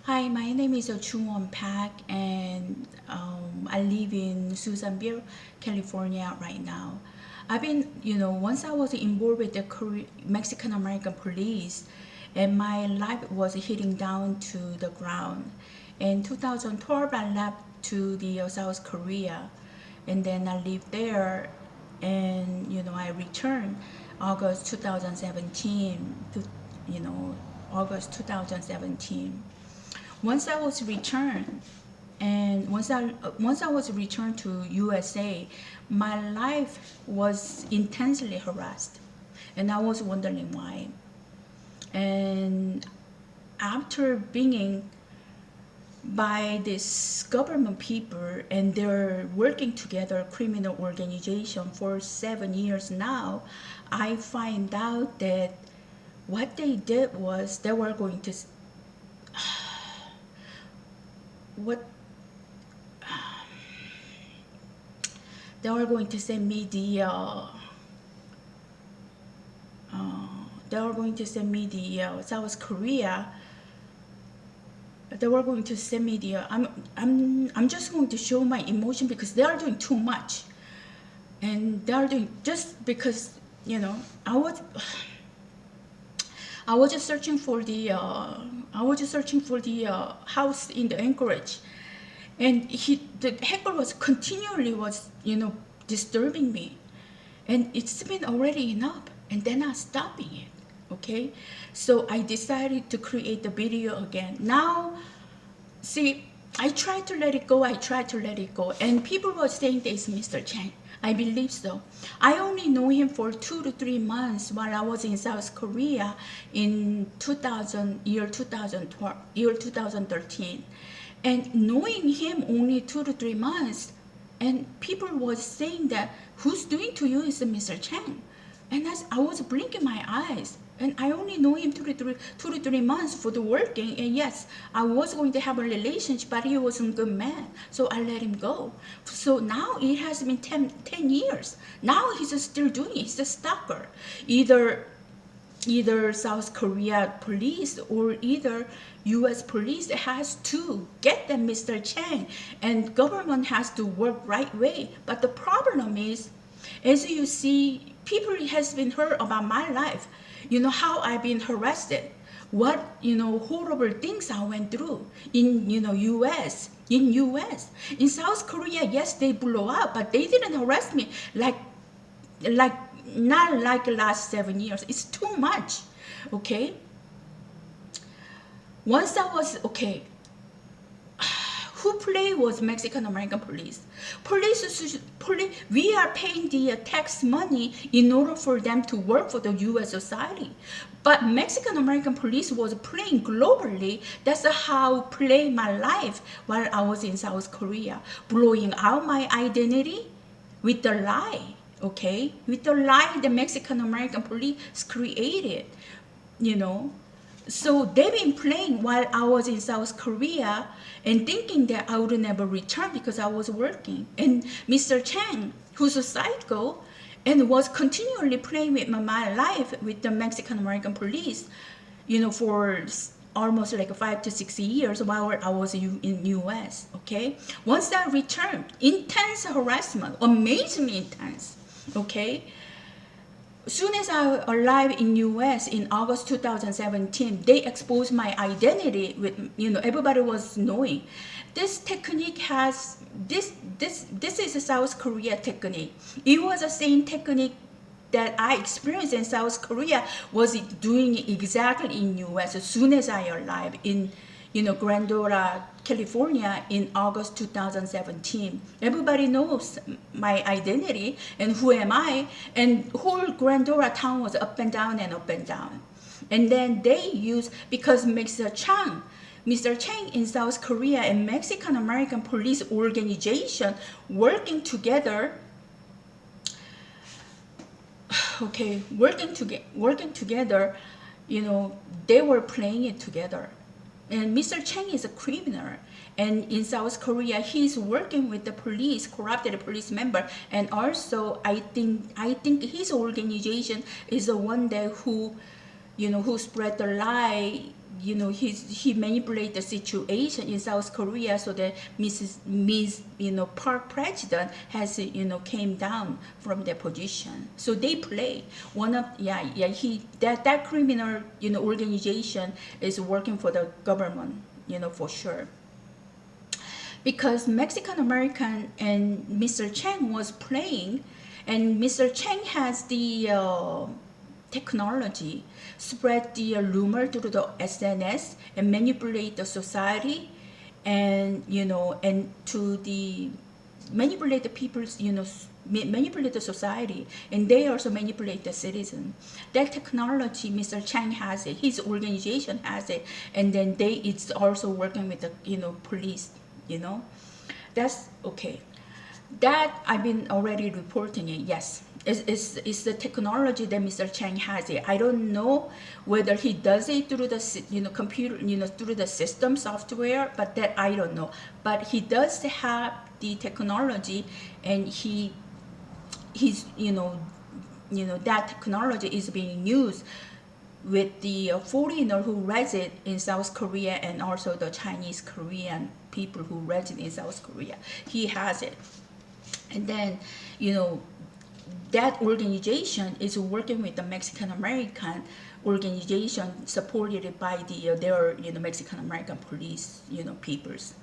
Hi, my name is Chung Pak, and I live in Susanville, California right now. I've been, once I was involved with the Mexican American police, and my life was hitting down to the ground. In 2012, I left to the South Korea, and then I lived there, and I returned August 2017 to, you know, August 2017. Once I was returned, and once I was returned to USA, my life was intensely harassed, and I was wondering why. And after being by this government people, and they're working together criminal organization for 7 years now, I find out that what they did was they were going to what they were going to send me South Korea. They were going to send me I'm just going to show my emotion because they are doing too much, and they are doing just because I was I was just searching for the house in the Anchorage, and the hacker was continually disturbing me, and it's been already enough, and they're not stopping it. Okay, so I decided to create the video again. Now, see, I tried to let it go, and people were saying this Mr. Chang. I believe so. I only know him for 2 to 3 months while I was in South Korea in 2013. And knowing him only 2 to 3 months, and people was saying that, who's doing to you is Mr. Chang. And as I was blinking my eyes, and I only know him 2 to 3 months for the working, and yes, I was going to have a relationship, but he wasn't a good man, so I let him go. So now it has been 10 years. Now he's still doing it. He's a stalker. Either South Korea police or either US police has to get them Mr. Chang, and government has to work right way. But the problem is, as you see, people has been heard about my life, how I've been harassed, what horrible things I went through in US. In South Korea, yes, they blow up, but they didn't harass me like not like the last 7 years. It's too much. Okay, once I was okay, who play was Mexican American police. Police, we are paying the tax money in order for them to work for the U.S. society. But Mexican American police was playing globally. That's how play my life while I was in South Korea, blowing out my identity with the lie. Okay, with the lie the Mexican American police created, you know. So they've been playing while I was in South Korea and thinking that I would never return because I was working. And Mr. Chang, who's a psycho, and was continually playing with my life with the Mexican American police, for almost like 5 to 6 years while I was in US. Okay, once I returned, intense harassment, amazingly intense. Okay, soon as I arrived in US in August 2017, they exposed my identity with, everybody was knowing. This technique has, this is a South Korea technique. It was the same technique that I experienced in South Korea was doing exactly in US as soon as I arrived in Glendora, California in August 2017. Everybody knows my identity and who am I, and whole Glendora town was up and down and up and down. And then they use, because Mr. Chang in South Korea and Mexican American police organization working together, working together, they were playing it together. And Mr. Chang is a criminal, and in South Korea he's working with the police, corrupted police member, and also I think his organization is the one that who spread the lie he manipulated the situation in South Korea so that Miss Park president has came down from their position. So they play one of he that criminal organization is working for the government for sure, because Mexican American and Mr. Chang was playing, and Mr. Chang has the technology, spread the rumor through the SNS and manipulate the society, and and to the manipulate the people's manipulate the society, and they also manipulate the citizen. That technology, Mr. Chang has it, his organization has it, and then it's also working with the police. That's okay. That I've been already reporting it. Yes, it's the technology that Mr. Chang has it. I don't know whether he does it through the computer, through the system software, but that I don't know. But he does have the technology, and he's that technology is being used with the foreigner who reside in South Korea, and also the Chinese Korean people who reside in South Korea. He has it. And then, that organization is working with the Mexican American organization supported by their Mexican American police peoples.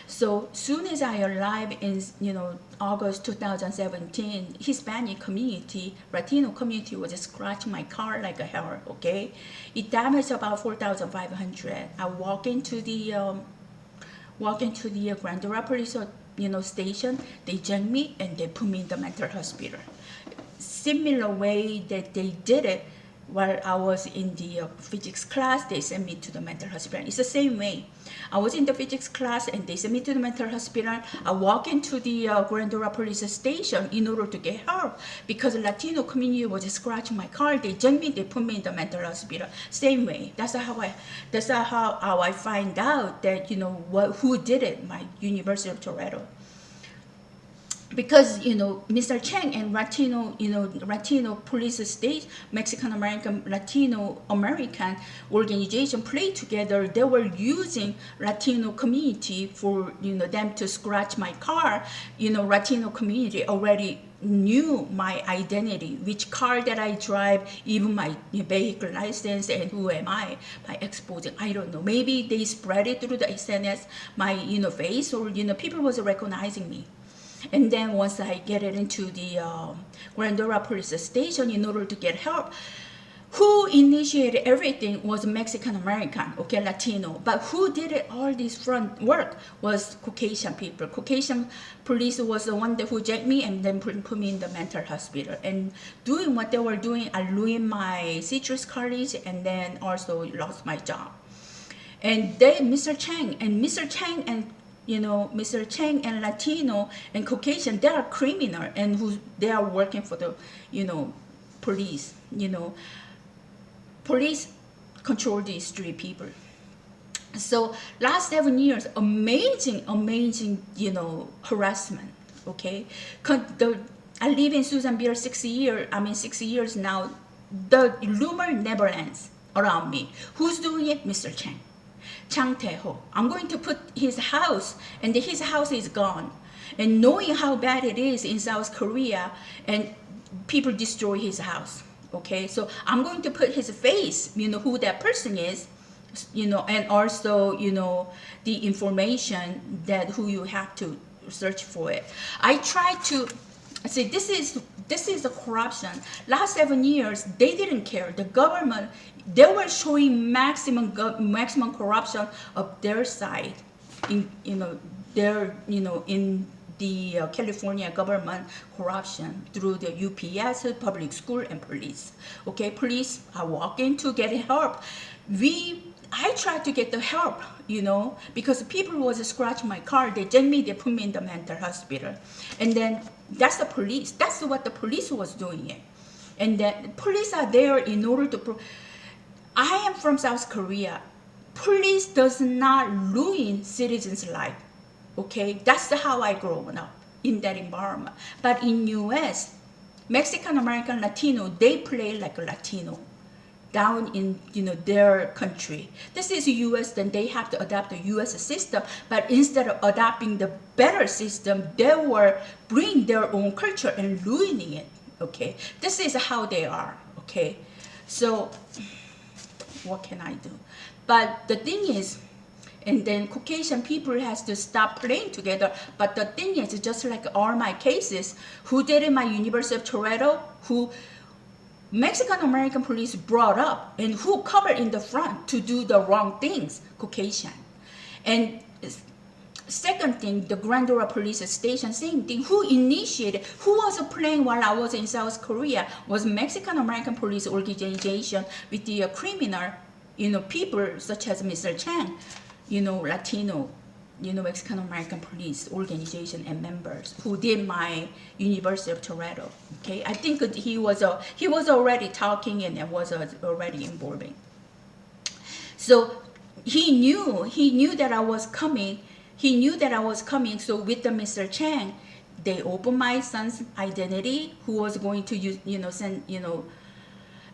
So soon as I arrived in August 2017, Hispanic community, Latino community was scratching my car like a hell. Okay, it damaged about 4,500. I walk into the Glendora police station. They jailed me and they put me in the mental hospital. Similar way that they did it while I was in the physics class, they sent me to the mental hospital. It's the same way. I was in the physics class and they sent me to the mental hospital. I walk into the Glendora police station in order to get help because the Latino community was scratching my car. They jailed me, they put me in the mental hospital. Same way. That's how I find out that who did it. My University of Toronto. Because Mr. Chang and Latino police state, Mexican American Latino American organization played together. They were using Latino community for them to scratch my car. Latino community already knew my identity, which car that I drive, even my vehicle license, and who am I by exposing. I don't know. Maybe they spread it through the SNS, my face, or people was recognizing me. And then once I get it into the Glendora police station in order to get help, who initiated everything was Mexican American, okay, Latino. But who did it, all this front work was Caucasian people. Caucasian police was the one who jailed me and then put me in the mental hospital. And doing what they were doing, I ruined my citrus college and then also lost my job. And then Mr. Chang and Mr. Chang and Latino and Caucasian, they are criminal and they are working for the, police. Police control these three people. So last 7 years, amazing, harassment. Okay, I live in Susanville 6 years now. The rumor never ends around me. Who's doing it? Mr. Chang. Chang Tae-ho. I'm going to put his house, and his house is gone. And knowing how bad it is in South Korea, and people destroy his house. Okay, so I'm going to put his face, who that person is, and also, the information that who you have to search for it. I try to see, this is the corruption. Last 7 years, they didn't care. The government, they were showing maximum corruption of their side in in the California government corruption through the UPS, public school, and police. Okay, police, I walk in to get help. I tried to get the help, because people was scratching my car. They jailed me, they put me in the mental hospital. And then that's the police. That's what the police was doing it. And then police are there in order to I am from South Korea. Police does not ruin citizens' life. Okay, that's how I grew up in that environment. But in US, Mexican American Latino, they play like a Latino. down in their country. This is US, then they have to adapt the US system, but instead of adopting the better system, they were bringing their own culture and ruining it. Okay, this is how they are. Okay, so what can I do? But the thing is, and then Caucasian people has to stop playing together. But the thing is, just like all my cases, who did in my University of Toronto, who Mexican American police brought up, and who covered in the front to do the wrong things, Caucasian. And second thing, the Glendora police station, same thing. Who initiated, who was playing while I was in South Korea was Mexican American police organization with the criminal, people such as Mr. Chang, Latino, Mexican American police organization and members who did my University of Toronto. Okay, I think he was already talking and was already involving. So he knew that I was coming. He knew that I was coming. So with the Mr. Chang, they opened my son's identity, who was going to use, send,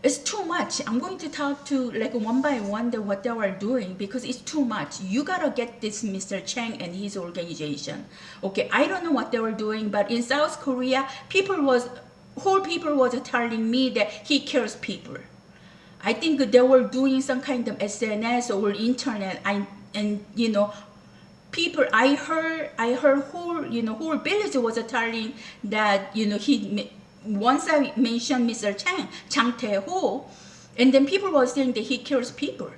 it's too much. I'm going to talk to like one by one what they were doing because it's too much. You gotta get this Mr. Chang and his organization. Okay, I don't know what they were doing, but in South Korea, whole people was telling me that he kills people. I think they were doing some kind of SNS or internet, people. I heard whole village was telling that he. Once I mentioned Mr. Chang Tae-ho, and then people were saying that he kills people.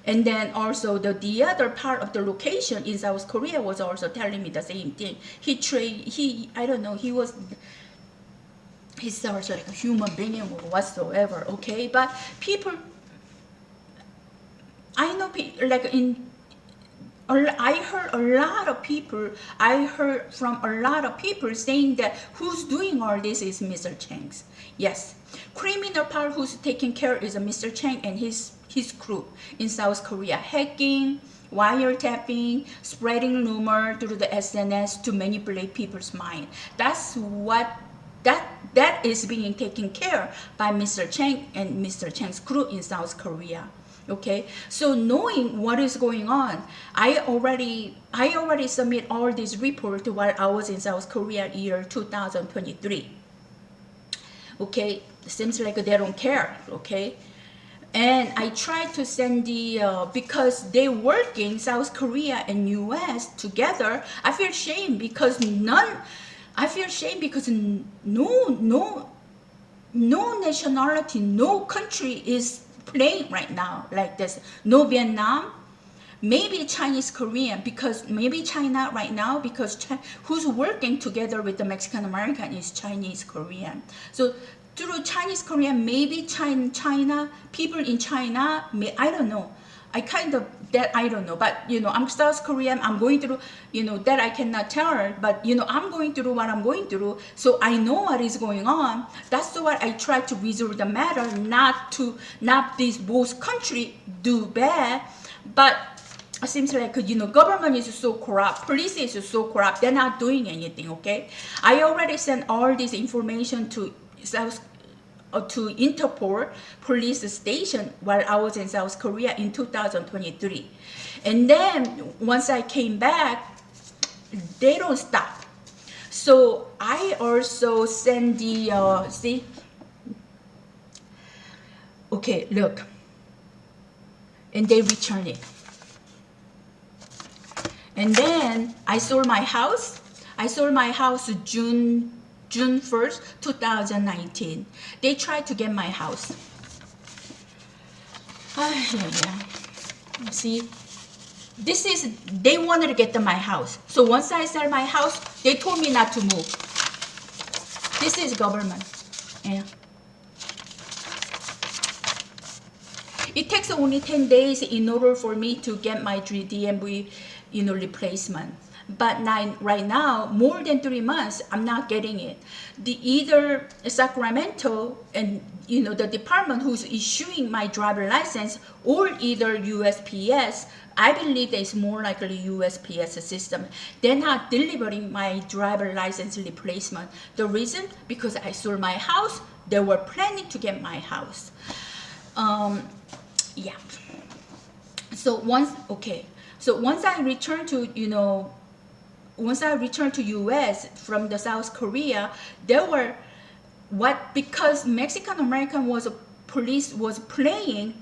And then also the other part of the location in South Korea was also telling me the same thing. I don't know, he sounds like a human being or whatsoever, okay? But people, I know, like I heard from a lot of people saying that who's doing all this is Mr. Chang's. Yes, criminal part who's taking care is Mr. Chang and his crew in South Korea. Hacking, wiretapping, spreading rumor through the SNS to manipulate people's mind. That's what that is being taken care by Mr. Chang and Mr. Chang's crew in South Korea. Okay, so knowing what is going on, I already submit all this report while I was in South Korea year 2023. Okay, seems like they don't care. Okay, and I tried to send because they work in South Korea and US together. I feel shame because no nationality, no country is playing right now like this. No Vietnam, maybe Chinese Korean, because maybe China right now, because who's working together with the Mexican American is Chinese Korean. So through Chinese Korean, maybe China people in China, I don't know. I don't know, but I'm South Korean, I'm going through, that I cannot tell her, but I'm going through what I'm going through, so I know what is going on. That's why I try to resolve the matter, not these both country do bad, but it seems like government is so corrupt, police is so corrupt, they're not doing anything. Okay, I already sent all this information to Interpol police station while I was in South Korea in 2023. And then once I came back, they don't stop. So I also send see? Okay, look. And they return it. And then I sold my house. June 1st, 2019. They tried to get my house. See, they wanted to get my house. So once I sell my house, they told me not to move. This is government. Yeah. It takes only 10 days in order for me to get my DMV, replacement. But right now, more than 3 months, I'm not getting it. Either Sacramento and the department who's issuing my driver license, or either USPS. I believe that it's more likely USPS system. They're not delivering my driver license replacement. The reason, because I sold my house, they were planning to get my house. Yeah. So once I returned to, once I returned to US from the South Korea, there were because Mexican American was a police was playing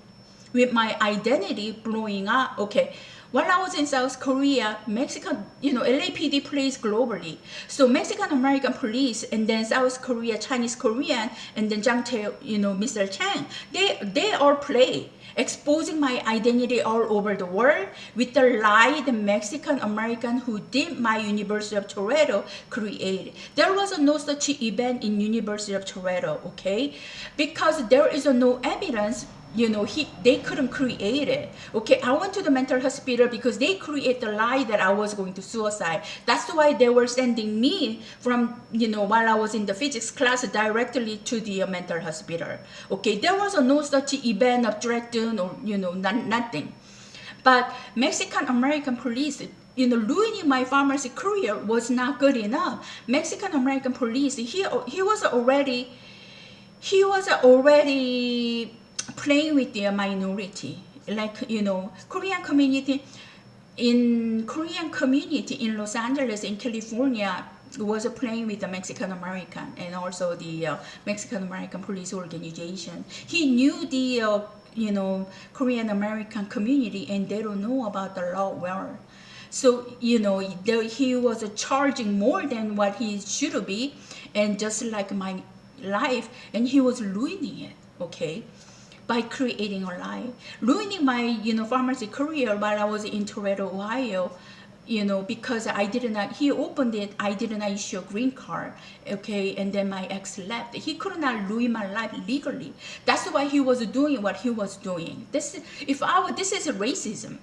with my identity growing up. Okay, while I was in South Korea, Mexican, LAPD plays globally. So Mexican American police and then South Korea, Chinese Korean, and then Mr. Chang, they all play, exposing my identity all over the world with the lie the Mexican American who did my University of Toronto created. There was no such event in University of Toronto, okay? Because there is no evidence, they couldn't create it. Okay, I went to the mental hospital because they create the lie that I was going to suicide. That's why they were sending me from, while I was in the physics class directly to the mental hospital. Okay, there was no such event of threatened or, nothing. But Mexican American police, ruining my pharmacy career was not good enough. Mexican American police, he was already playing with their minority, like, Korean community in Los Angeles, in California, was playing with the Mexican American and also the Mexican American police organization. He knew the Korean American community, and they don't know about the law well. So, he was charging more than what he should be, and just like my life, and he was ruining it, okay, by creating a lie, ruining my, pharmacy career while I was in Toronto, Ohio, because he opened it, I did not issue a green card, okay, and then my ex left. He could not ruin my life legally. That's why he was doing what he was doing. This is racism.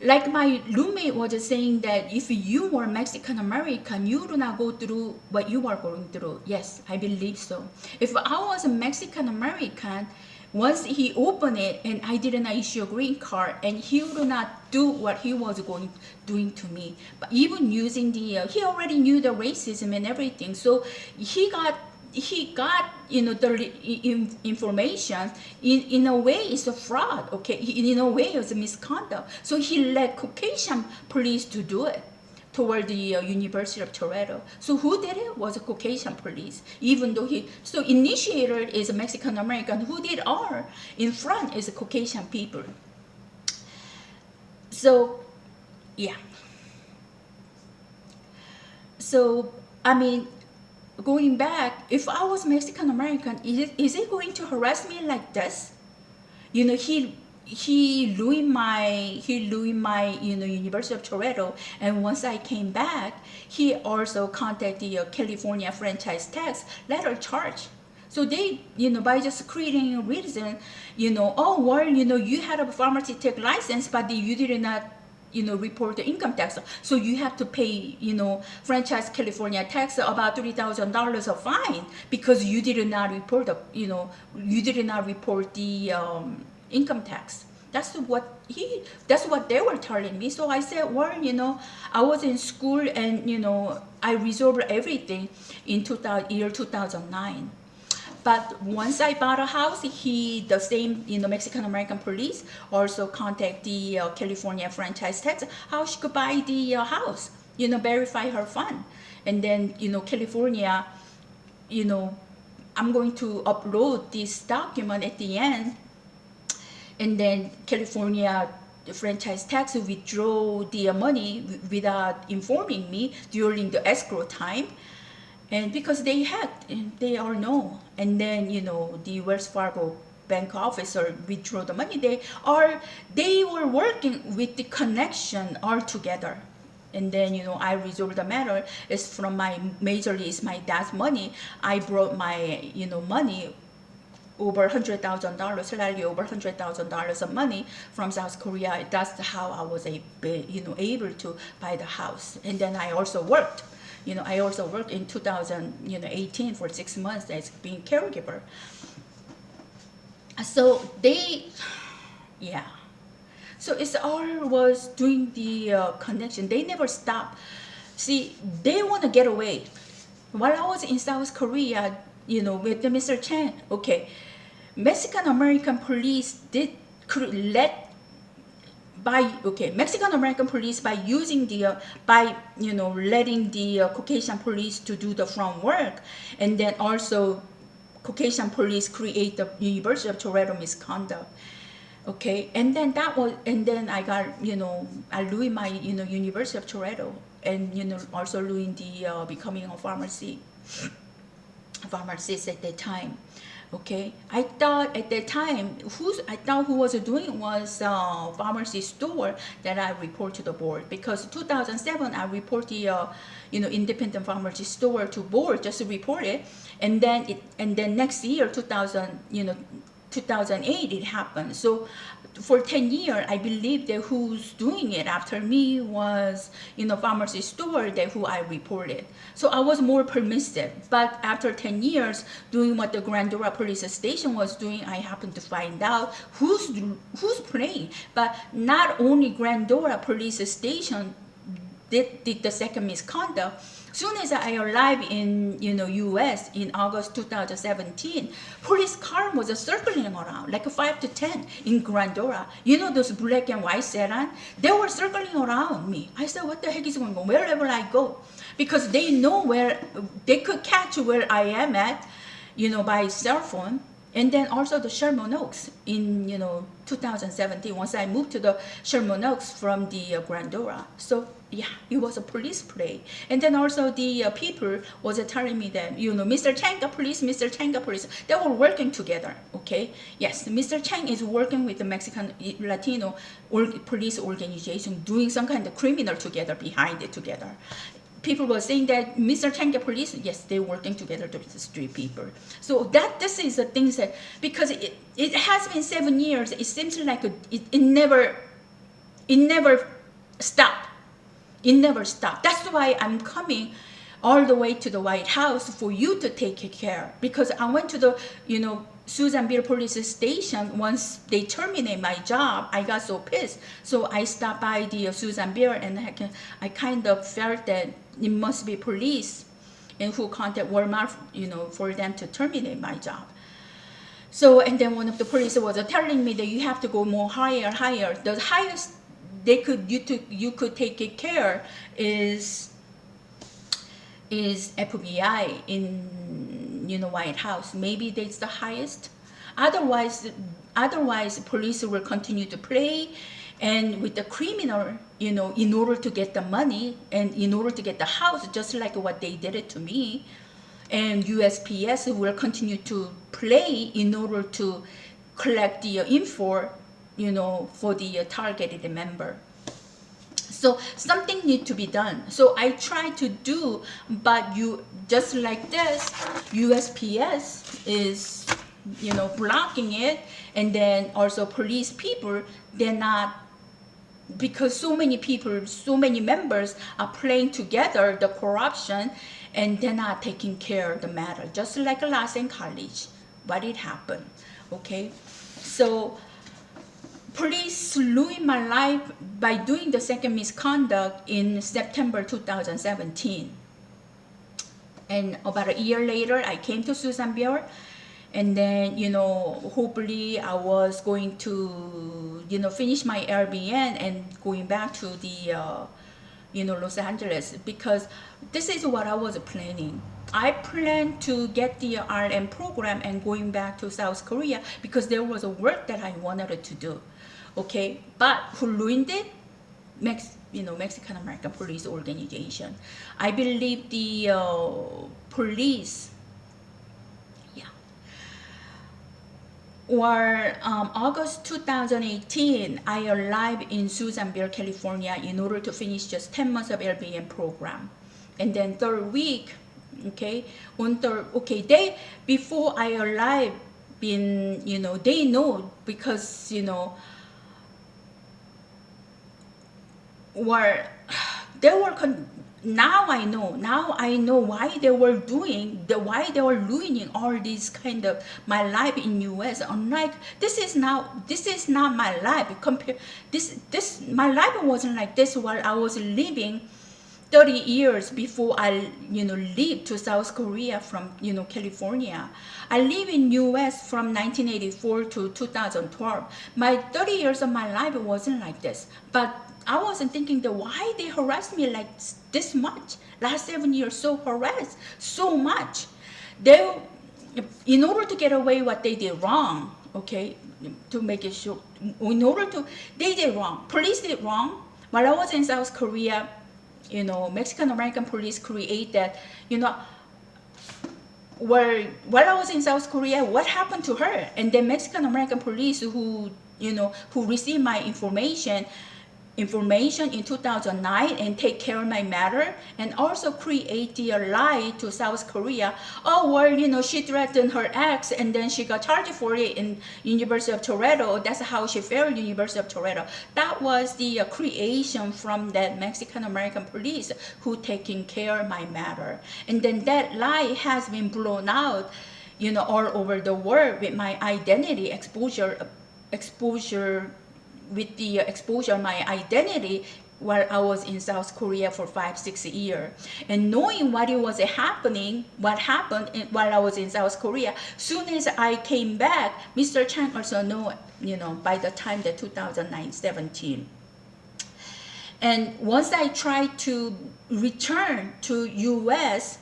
Like my roommate was saying that if you were Mexican American, you do not go through what you are going through. Yes, I believe so. If I was a Mexican American, once he opened it and I didn't issue a green card, and he would not do what he was doing to me. But even using he already knew the racism and everything. So he got the information. In a way it's a fraud, okay, in a way it's a misconduct. So he let Caucasian police to do it toward the University of Toronto. So who did it was a Caucasian police, even though initiator is a Mexican American. Who did R in front is a Caucasian people. So yeah, so I mean, going back, if I was Mexican American, is it going to harass me like this? He ruined my University of Toronto, and once I came back, he also contacted the California franchise tax letter charge. So they, by just creating a reason, oh well, you had a pharmacy tech license, but you did not report the income tax, so you have to pay franchise California tax about $3,000 of fine because you did not report the income tax. That's what they were telling me. So I said, well, I was in school, and I resolved everything in year 2009. But once I bought a house, the same, Mexican American police also contact the California franchise tax, how she could buy the house, verify her fund. And then, California, I'm going to upload this document at the end. And then California franchise tax withdraw the money without informing me during the escrow time. And because they all know. And then, the Wells Fargo bank officer withdraw the money. They were working with the connection all together. And then, I resolved the matter. It's from majorly is my dad's money. I brought my, money over $100,000, slightly over $100,000 of money from South Korea. That's how I was able to buy the house. And then I also worked. I also worked in 2018 for 6 months as being caregiver. So So it's all was doing the connection. They never stop. See, they want to get away. While I was in South Korea, with the Mr. Chang, okay, Mexican American police did Mexican American police by using the letting the Caucasian police to do the front work, and then also Caucasian police create the University of Toronto misconduct. Okay, and then I got I ruined my University of Toronto, and also ruined the becoming a pharmacist at that time. Okay, I thought at that time who was doing was pharmacy store that I report to the board, because 2007 I report the independent pharmacy store to board, just to report it, and then next year 2008 it happened. So for 10 years, I believe that who's doing it after me was, pharmacy store that who I reported. So I was more permissive. But after 10 years, doing what the Glendora police station was doing, I happened to find out who's playing. But not only Glendora police station did the second misconduct. Soon as I arrived in U.S. in August 2017, police car was circling around like 5 to 10 in Glendora. Those black and white sedan, they were circling around me. I said, what the heck is going on? Wherever I go, because they know where they could catch where I am at, by cell phone. And then also the Sherman Oaks in 2017, once I moved to the Sherman Oaks from the Glendora. So yeah, it was a police play. And then also the people was telling me that, Mr. Chang, the police, Mr. Chang, the police, they were working together, okay? Yes, Mr. Chang is working with the Mexican Latino police organization, doing some kind of criminal together, behind it together. People were saying that Mr. Chang, the police, yes, they're working together to the street people. So this is the things that, because it has been 7 years, it seems like it never stopped. It never stopped. That's why I'm coming all the way to the White House for you to take care. Because I went to the, Susanville police station. Once they terminate my job, I got so pissed. So I stopped by the Susanville, and I kind of felt that it must be police and who contact Walmart, for them to terminate my job. So, and then one of the police was telling me that you have to go more higher. The highest you could take care is FBI in White House. Maybe that's the highest. Otherwise police will continue to play, and with the criminal, in order to get the money and in order to get the house, just like what they did it to me. And USPS will continue to play in order to collect the info, for the targeted member. So something needs to be done. So I try to do, but just like this, USPS is, blocking it, and then also police people, they're not, because so many people, so many members are playing together the corruption, and they're not taking care of the matter. Just like last in college, what it happened, okay? So police ruined my life by doing the second misconduct in September 2017. And about a year later, I came to Susanville, and then, hopefully I was going to, finish my Airbnb and going back to the, Los Angeles, because this is what I was planning. I planned to get the RN program and going back to South Korea, because there was a work that I wanted to do. Okay, but who ruined it? Mexican American Police Organization. I believe the police, or August 2018, I arrived in Susanville, California, in order to finish just 10 months of LBM program. And then third week, before I arrived, they know, because, now I know why they were ruining all this kind of my life in US. Unlike, this is not my life. My life wasn't like this while I was living 30 years before I, leave to South Korea from, California. I live in US from 1984 to 2012. My 30 years of my life wasn't like this. But I wasn't thinking that why they harassed me like this much. Last 7 years, so harassed, so much. They, in order to get away what they did wrong, okay, to make it short, they did wrong. Police did wrong. While I was in South Korea, Mexican American police created, while I was in South Korea, what happened to her? And then Mexican American police who received my information in 2009 and take care of my matter, and also create the lie to South Korea. Oh, well, she threatened her ex and then she got charged for it in University of Toronto. That's how she failed University of Toronto. That was the creation from that Mexican American police who taking care of my matter. And then that lie has been blown out, all over the world with my identity exposure with the exposure of my identity while I was in South Korea for 5-6 years. And knowing what happened while I was in South Korea, soon as I came back, Mr. Chang also know, by the time that 2009-17. And once I tried to return to US,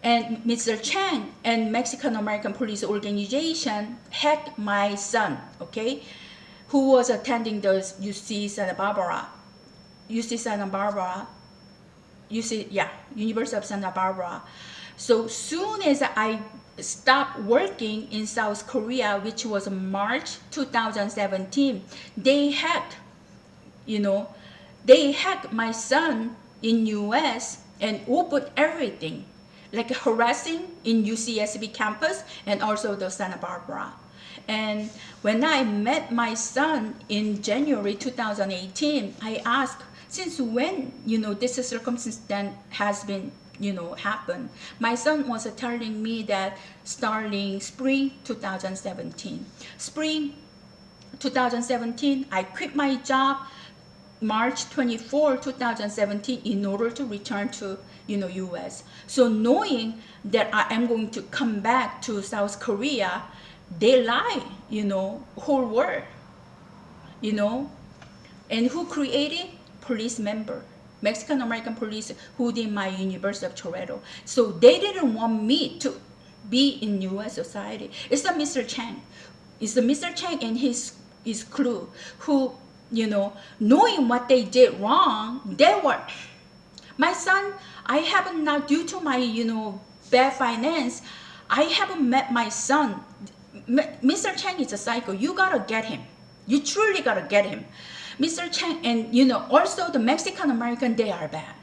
and Mr. Chang and Mexican American Police Organization had my son, okay, who was attending the University of Santa Barbara. So soon as I stopped working in South Korea, which was March 2017, they hacked my son in US and opened everything, like harassing in UCSB campus and also the Santa Barbara. And when I met my son in January 2018, I asked, since when, this circumstance then has been, happened? My son was telling me that starting spring 2017. Spring 2017, I quit my job March 24, 2017 in order to return to, US. So knowing that I am going to come back to South Korea, they lie, whole world, and who created? Police member, Mexican American police who did my University of Toronto. So they didn't want me to be in US society. It's the Mr. Chang. It's the Mr. Chang and his crew who, knowing what they did wrong, they were, my son, I haven't now, due to my, bad finance, I haven't met my son. Mr. Chang is a psycho. You gotta get him. You truly gotta get him. Mr. Chang and, also the Mexican American, they are bad.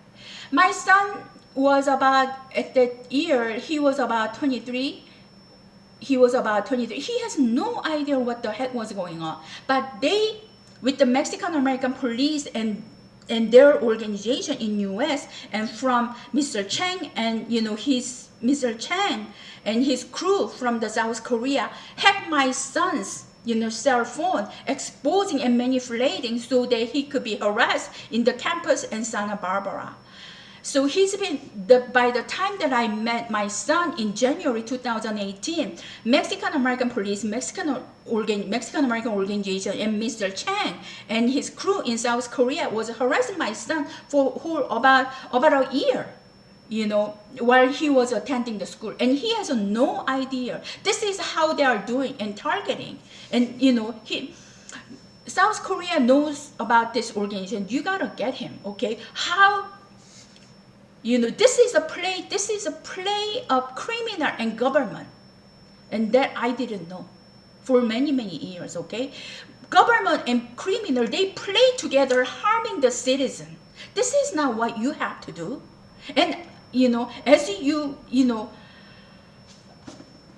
My son was about, at that year, he was about 23. He has no idea what the heck was going on. But they, with the Mexican American police and their organization in US, and from Mr. Chang and, Mr. Chang and his crew from the South Korea, hacked my son's cell phone, exposing and manipulating so that he could be harassed in the campus in Santa Barbara. So he's been, by the time that I met my son in January 2018, Mexican American police, Mexican American organization, and Mr. Chang and his crew in South Korea was harassing my son for about a year, while he was attending the school. And he has no idea. This is how they are doing and targeting. And, South Korea knows about this organization. You gotta get him, okay? How, this is a play of criminal and government. And that I didn't know for many, many years, okay? Government and criminal, they play together, harming the citizen. This is not what you have to do. And, as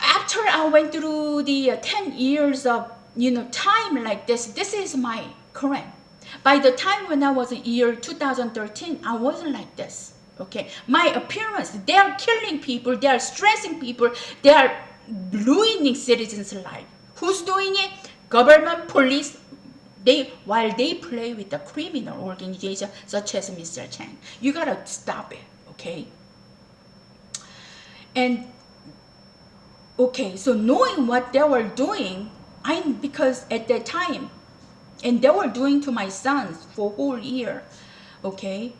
after I went through the 10 years of, time like this is my current. By the time when I was in year 2013, I wasn't like this, okay? My appearance, they are killing people, they are stressing people, they are ruining citizens' life. Who's doing it? Government, police, while they play with the criminal organization such as Mr. Chang. You gotta stop it, okay? And okay, so knowing what they were doing, because at that time, and they were doing to my sons for a whole year, okay?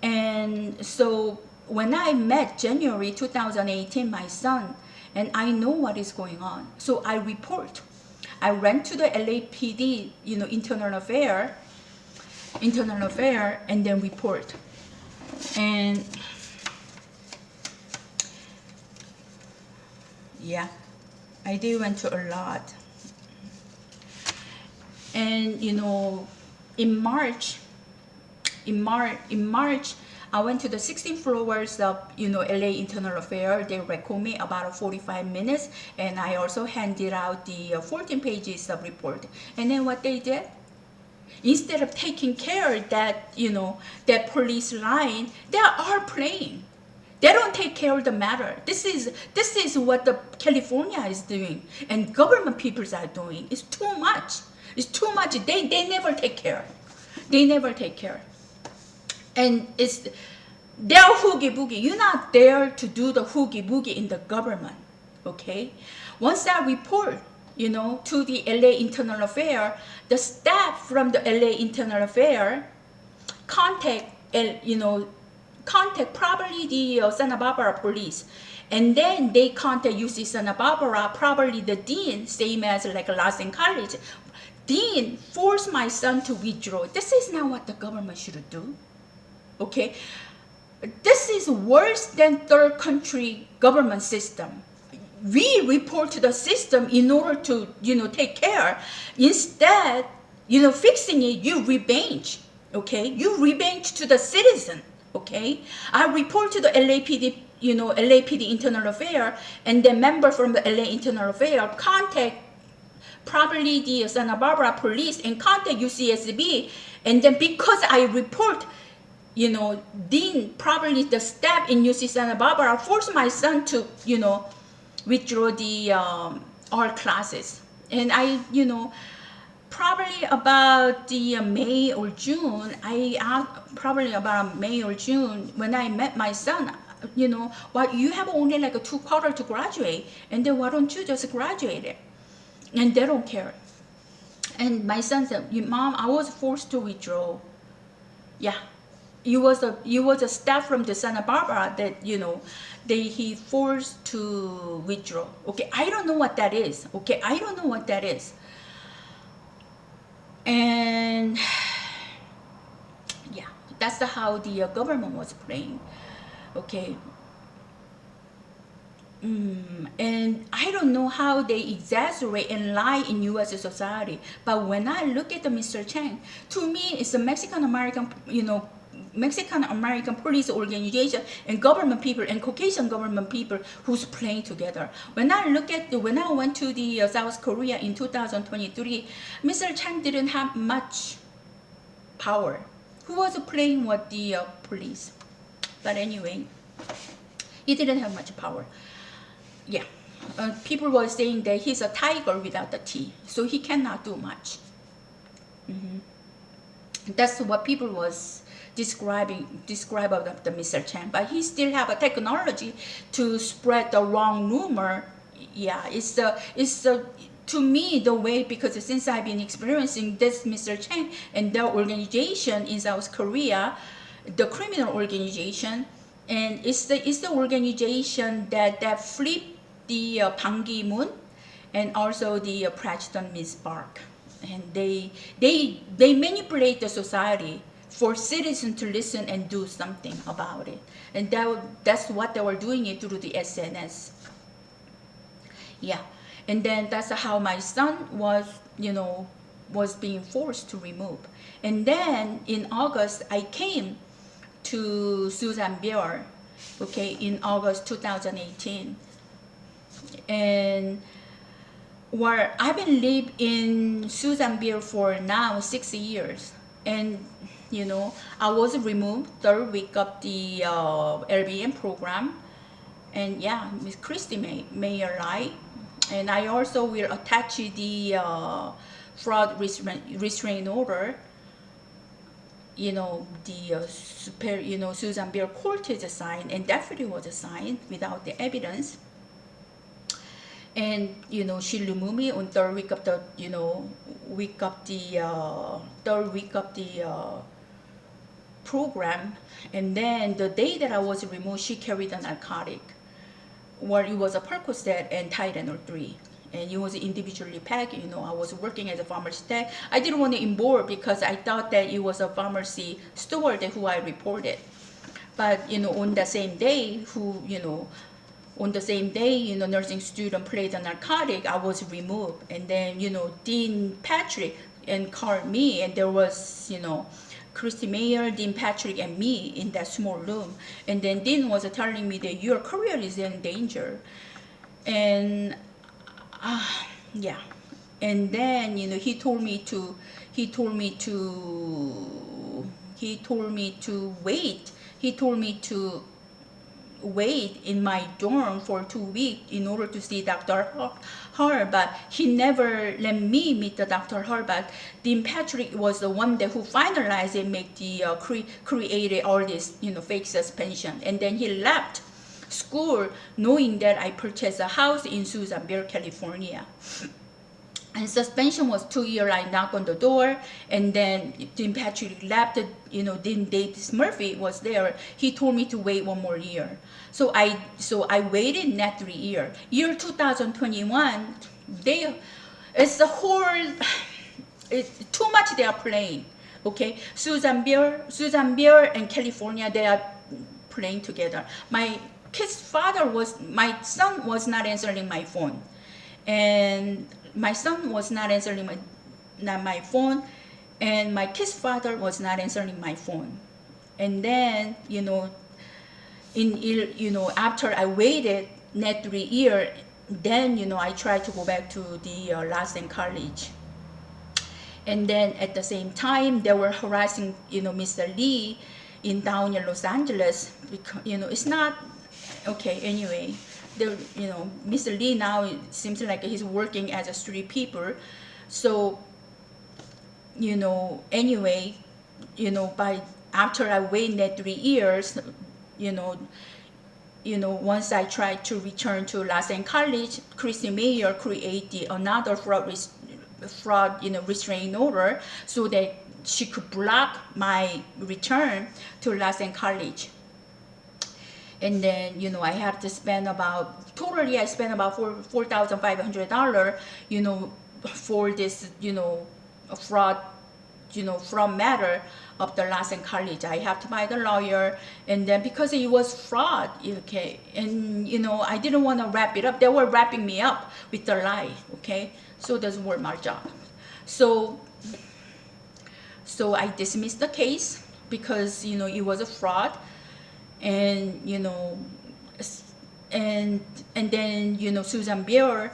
And so when I met January 2018, my son, and I know what is going on, so I report. I went to the LAPD, internal affair, and then report. And yeah, I did went to a lot. And in March, I went to the 16 floors of LA Internal Affair. They record me about 45 minutes, and I also handed out the 14 pages of report. And then what they did, instead of taking care that that police line, they are playing. They don't take care of the matter. This is what the California is doing, and government peoples are doing. It's too much. It's too much. They never take care. They never take care. And it's their hoogie boogie. You're not there to do the hoogie boogie in the government, okay? Once I report, to the LA Internal Affair, the staff from the LA Internal Affair contact probably the Santa Barbara police, and then they contact UC Santa Barbara, probably the dean, same as like Lassen College. Dean forced my son to withdraw. This is not what the government should do. Okay, this is worse than third country government system. We report to the system in order to take care. Instead, fixing it, you revenge. Okay, you revenge to the citizen. Okay, I report to the LAPD, LAPD Internal Affair, and the member from the LA Internal Affair contact probably the Santa Barbara police and contact UCSB, and then because I report, Dean, probably the staff in UC Santa Barbara forced my son to, withdraw the art classes. And I, probably about the May or June, probably about May or June, when I met my son, what, you have only like a 2 quarters to graduate, and then why don't you just graduate it? And they don't care. And my son said, Mom, I was forced to withdraw. Yeah. You was a staff from the Santa Barbara that he forced to withdraw. Okay, I don't know what that is. Okay, I don't know what that is. And yeah, that's how the government was playing. Okay. And I don't know how they exaggerate and lie in U.S. society. But when I look at the Mr. Chang, to me, it's a Mexican-American, Mexican-American police organization and government people and Caucasian government people who's playing together. When I went to the South Korea in 2023, Mr. Chang didn't have much power. Who was playing with the police? But anyway, he didn't have much power. Yeah, people were saying that he's a tiger without the T, so he cannot do much. That's what people was describe of the Mr. Chang. But he still have a technology to spread the wrong rumor. Yeah, it's to me the way, because since I've been experiencing this Mr. Chang and the organization in South Korea, the criminal organization, and it's the organization that flipped the Ban Ki-moon and also the President Ms. Park, and they manipulate the society for citizens to listen and do something about it, and that's what they were doing it through the SNS. Yeah, and then that's how my son was being forced to remove. And then in August I came to Susanville, okay, in August 2018. And where I've been living in Susanville for now 6 years. And I was removed 3rd week of the LBM program. And yeah, Miss Christy Mayor Lai. And I also will attach the fraud restraint order, you know, the Susan Beer court is assigned, and definitely was assigned without the evidence. And you know, she removed me on third week of the third week of the program. And then the day that I was removed, she carried a narcotic, where it was a Percocet and Tylenol 3, and it was individually packed. You know, I was working as a pharmacy tech. I didn't want to inboard because I thought that it was a pharmacy store that who I reported. But you know, on the same day, nursing student played a narcotic, I was removed. And then, you know, Dean Patrick and called me, and there was, you know, Christy Mayer, Dean Patrick, and me in that small room. And then Dean was telling me that your career is in danger. And yeah. And then, you know, he told me to wait. He told me to wait in my dorm for 2 weeks in order to see Dr. Har, but he never let me meet the Dr. Har. But Dean Patrick was the one that who finalized and make the created all this, you know, fake suspension. And then he left school knowing that I purchased a house in Susan Beer, California. And suspension was 2 years. I knocked on the door, and then Dean Patrick left. You know, Dean Davis Murphy was there. He told me to wait 1 more year. So I waited that 3 years. Year 2021, it's the whole. It's too much they are playing. Okay, Susan Beer and California, they are playing together. My son was not answering my phone, and my son was not answering my phone, and my kid's father was not answering my phone. And then, you know, after I waited that 3 years, then, you know, I tried to go back to the Lassen College. And then at the same time, they were harassing, you know, Mr. Lee in down in Los Angeles, because, you know, it's not okay. Anyway, you know, Mr. Lee now, it seems like he's working as a street people. So, you know, anyway, you know, after I waited that 3 years, you know, once I tried to return to Lassen College, Christy Mayer created another fraud, you know, restraining order so that she could block my return to Lassen College. And then, you know, I had to spend I spent about $4,500, you know, for this, you know, fraud matter of the Lassen College. I have to buy the lawyer, and then because it was fraud, okay, and you know, I didn't want to wrap it up. They were wrapping me up with the lie, okay, so it doesn't work my job. So I dismissed the case because, you know, it was a fraud. And, you know, and then, you know, Susan Beer,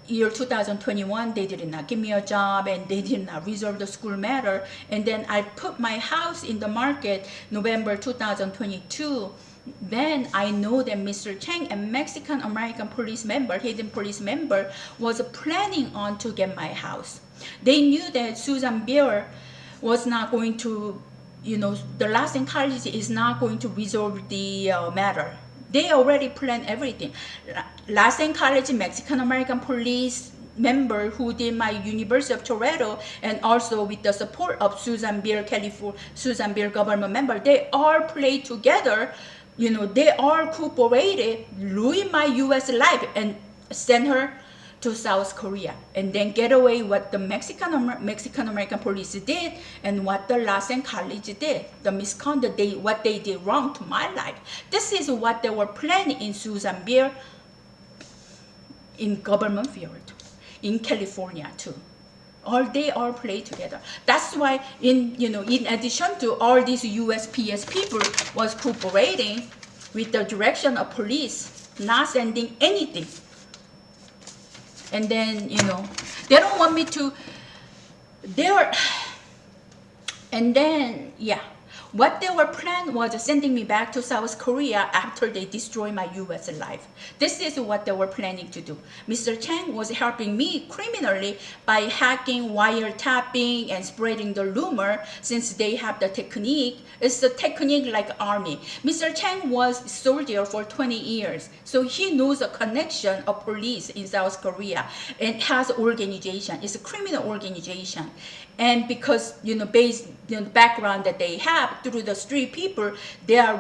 year 2021, they did not give me a job, and they did not resolve the school matter. And then I put my house in the market November 2022. Then I know that Mr. Chang, a Mexican American police member, hidden police member, was planning on to get my house. They knew that Susan Beer was not going to, you know, the Lassen College is not going to resolve the matter. They already planned everything. Lassen College, Mexican American police member who did my University of Toronto, and also with the support of Susan Beer, Susan Beer government member, they all played together. You know, they all cooperated, ruin my U.S. life, and send her to South Korea, and then get away what the Mexican American police did and what the Lassen College did, the misconduct, what they did wrong to my life. This is what they were planning in Susan Beer, in government field, in California too. They all play together. That's why, in addition to all these USPS people was cooperating with the direction of police, not sending anything. And then, you know, they don't want me to, and then, yeah, What their plan was sending me back to South Korea after they destroy my US life. This is what they were planning to do. Mr. Chang was helping me criminally by hacking, wiretapping, and spreading the rumor since they have the technique. It's the technique like army. Mr. Chang was a soldier for 20 years, so he knows the connection of police in South Korea and has organization. It's a criminal organization. And because, based on the background that they have through the street people, they are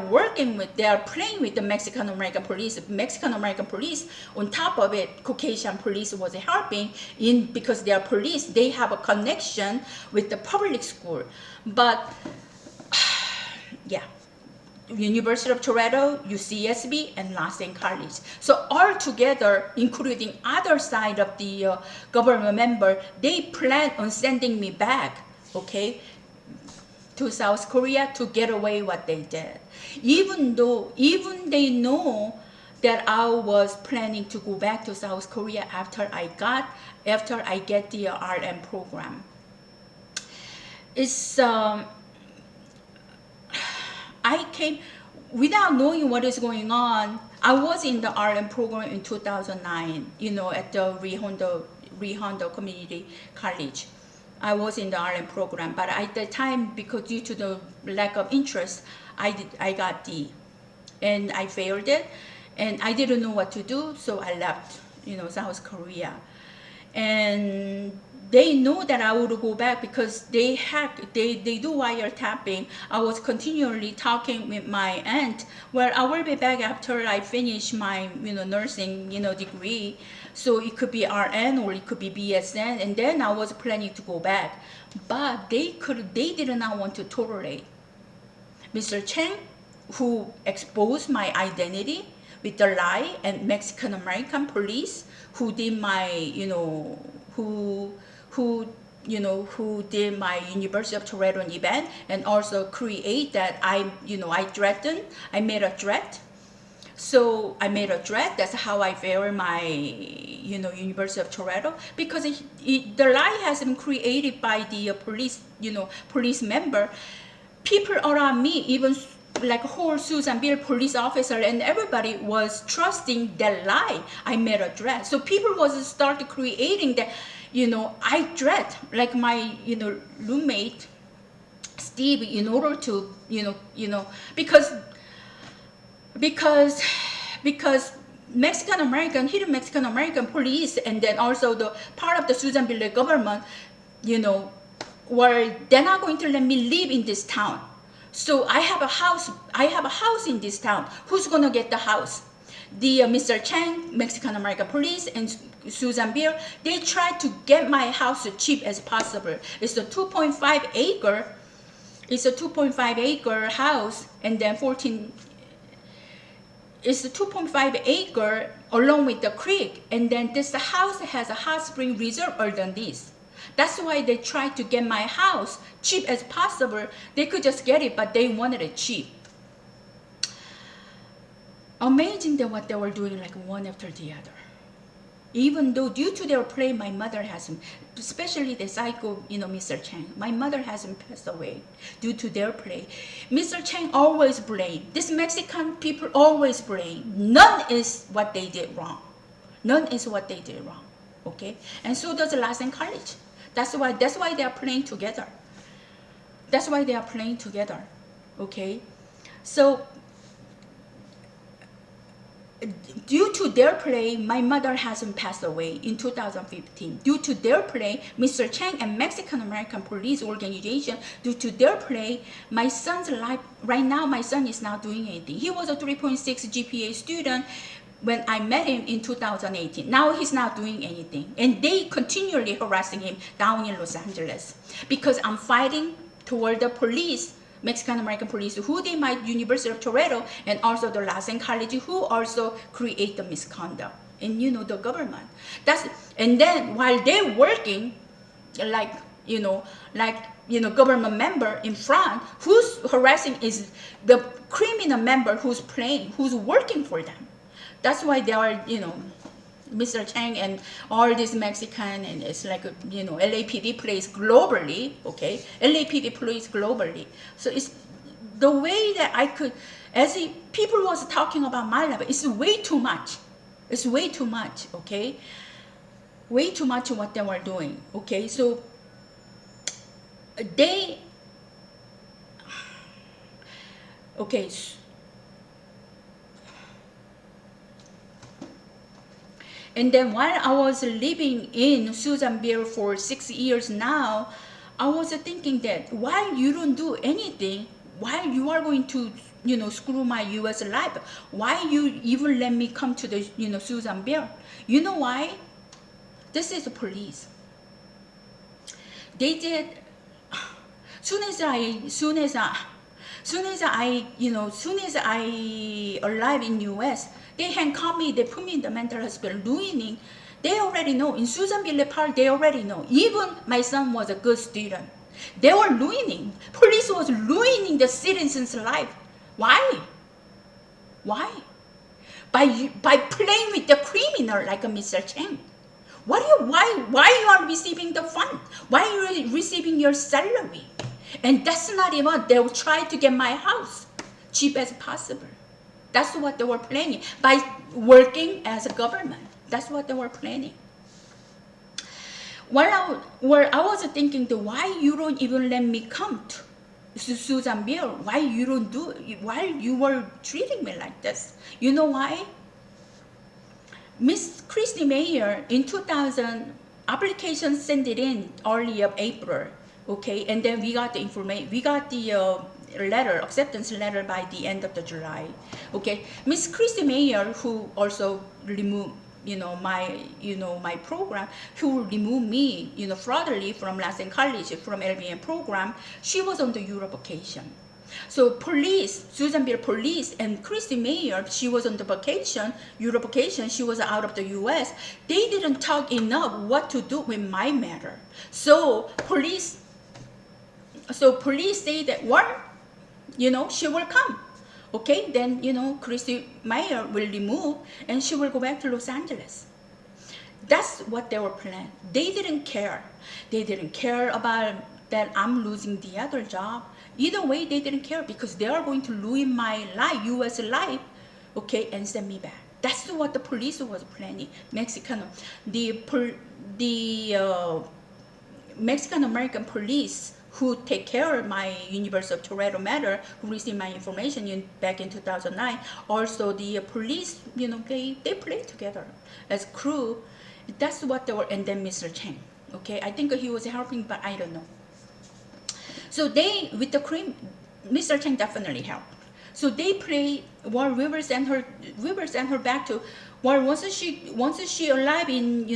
playing with the Mexican-American police. Mexican-American police, on top of it, Caucasian police was helping because they are police, they have a connection with the public school. But, yeah. University of Toronto, UCSB, and Lasalle College. So all together, including other side of the government member, they plan on sending me back, okay, to South Korea to get away what they did. Even they know that I was planning to go back to South Korea after I get the RM program. It's I came without knowing what is going on. I was in the RM program in 2009, at the Rehondo Community College. I was in the RM program, but at the time, because due to the lack of interest, I got D, and I failed it, and I didn't know what to do, so I left, South Korea, and they know that I would go back because they do wiretapping. I was continually talking with my aunt, well, I will be back after I finish my nursing degree, so it could be RN or it could be BSN, and then I was planning to go back, but they did not want to tolerate Mr. Chang, who exposed my identity with the lie, and Mexican American police who did my who did my University of Toronto event, and also create that I made a threat. So I made a threat. That's how I failed my University of Toronto, because the lie has been created by the police member. People around me, even like whole Susan Bill police officer and everybody, was trusting the lie I made a threat. So people was start creating that, I threat like my roommate Steve, in order to because Mexican American, hidden Mexican American police, and then also the part of the Susan Bill government, where they're not going to let me live in this town. So I have a house in this town. Who's gonna get the house? The Mr. Chang, Mexican American police, and Susan Bill, they tried to get my house as cheap as possible. It's a 2.5 acre. It's a 2.5 acre house, and then 14. It's a 2.5 acre along with the creek, and then this house has a hot spring reservoir than this. That's why they tried to get my house cheap as possible. They could just get it, but they wanted it cheap. Amazing that what they were doing, like one after the other. Even though due to their play, my mother hasn't, especially the psycho, Mr. Chang, my mother hasn't passed away due to their play. Mr. Chang always blame. These Mexican people always blame. None is what they did wrong. None is what they did wrong. Okay? And so does Lasalle College. That's why they are playing together. That's why they are playing together. Okay? So due to their play, my mother hasn't passed away in 2015. Due to their play, Mr. Chang and Mexican American Police Organization, due to their play, my son's life, right now my son is not doing anything. He was a 3.6 GPA student when I met him in 2018. Now he's not doing anything. And they continually harassing him down in Los Angeles. Because I'm fighting toward the police, Mexican American police, who they might University of Toronto, and also the Lasalle College, who also create the misconduct. And the government. And then while they're working, government member in front, who's harassing is the criminal member who's working for them. That's why they are, Mr. Chang and all these Mexican, and it's like, LAPD plays globally, okay? LAPD plays globally. So the way that I could, as if people was talking about my life, it's way too much. It's way too much, okay? Way too much what they were doing, okay? So they, okay, and then while I was living in Susanville for 6 years now, I was thinking that while you don't do anything, while you are going to, screw my U.S. life, why you even let me come to the, Susanville? You know why? This is the police. They did, soon as I arrived in U.S., they handcuffed me, they put me in the mental hospital, ruining. They already know. In Susanville Park, they already know. Even my son was a good student. They were ruining. Police was ruining the citizen's life. Why? Why? By playing with the criminal like Mr. Chang. Why you are receiving the fund? Why are you receiving your salary? And that's not even, they will try to get my house cheap as possible. That's what they were planning. By working as a government. That's what they were planning. Where I was thinking, why you don't even let me come to Susanville? Why you don't do, why you were treating me like this? You know why? Miss Christy Mayer in 2000, application sent it in early of April, okay, and then we got the information, we got the letter, acceptance letter by the end of the July, okay. Miss Christy Mayer, who also removed, my program, who removed me, fraudulently from Lassen College, from LBM program, she was on the Europe vacation. So police, Susanville police and Christy Mayer, she was on the vacation, Europe vacation, she was out of the US. They didn't talk enough what to do with my matter. So police say that, well, she will come. Okay, then, Christy Mayer will remove and she will go back to Los Angeles. That's what they were planning. They didn't care. They didn't care about that I'm losing the other job. Either way, they didn't care because they are going to ruin my life, U.S. life, okay, and send me back. That's what the police was planning. Mexican American police who take care of my University of Toronto matter, who received my information back in 2009. Also, the police, they played together as crew. That's what they were. And then Mr. Chang, okay, I think he was helping, but I don't know. So they, with the Mr. Chang definitely helped. So they play, while River sent her back to, well, once she arrived in,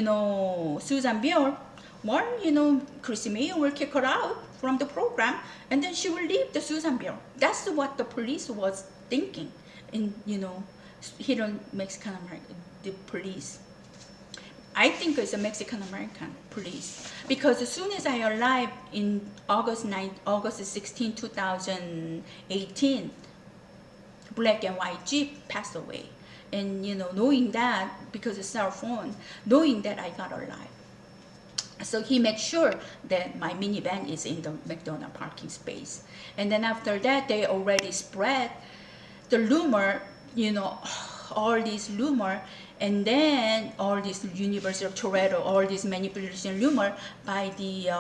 Susanville, well, Chrissy Mayer will kick her out from the program, and then she will leave the Susanville. That's what the police was thinking, in, here in Mexican American, the police. I think it's a Mexican-American police because as soon as I arrived in August 16, 2018, black and white Jeep passed away. And, knowing that, because of cell phone, knowing that I got alive. So he made sure that my minivan is in the McDonald's parking space. And then after that, they already spread the rumor, all these rumor, and then all this University of Toronto, all this manipulation rumor by the,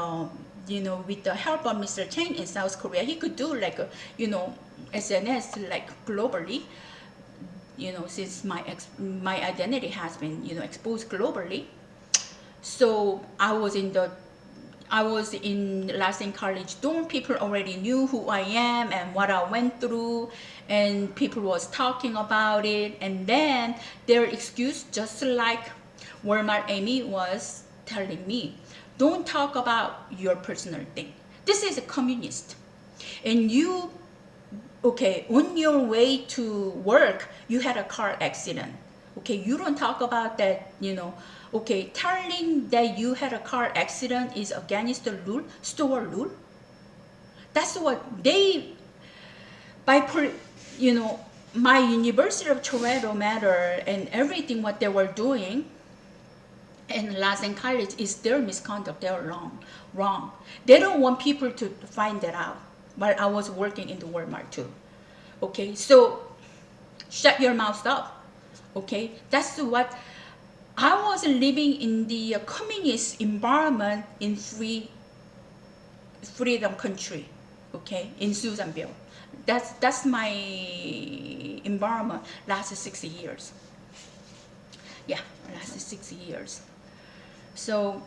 with the help of Mr. Chang in South Korea, he could do like, SNS like globally, since my identity has been, exposed globally. So I was in Lassen College dorm. People already knew who I am and what I went through, and people was talking about it. And then their excuse, just like Walmart Amy was telling me, don't talk about your personal thing. This is a communist. And you, okay, on your way to work, you had a car accident. Okay, you don't talk about that, okay, telling that you had a car accident is against the rule, store rule. That's what they, my University of Toronto matter and everything what they were doing in Lassen College is their misconduct. They're wrong. They don't want people to find that out. while I was working in the Walmart too. Okay, so shut your mouth up. Okay, that's what I was living in the communist environment in freedom country. Okay, in Susanville. That's my environment last 6 years. Yeah, last 6 years. So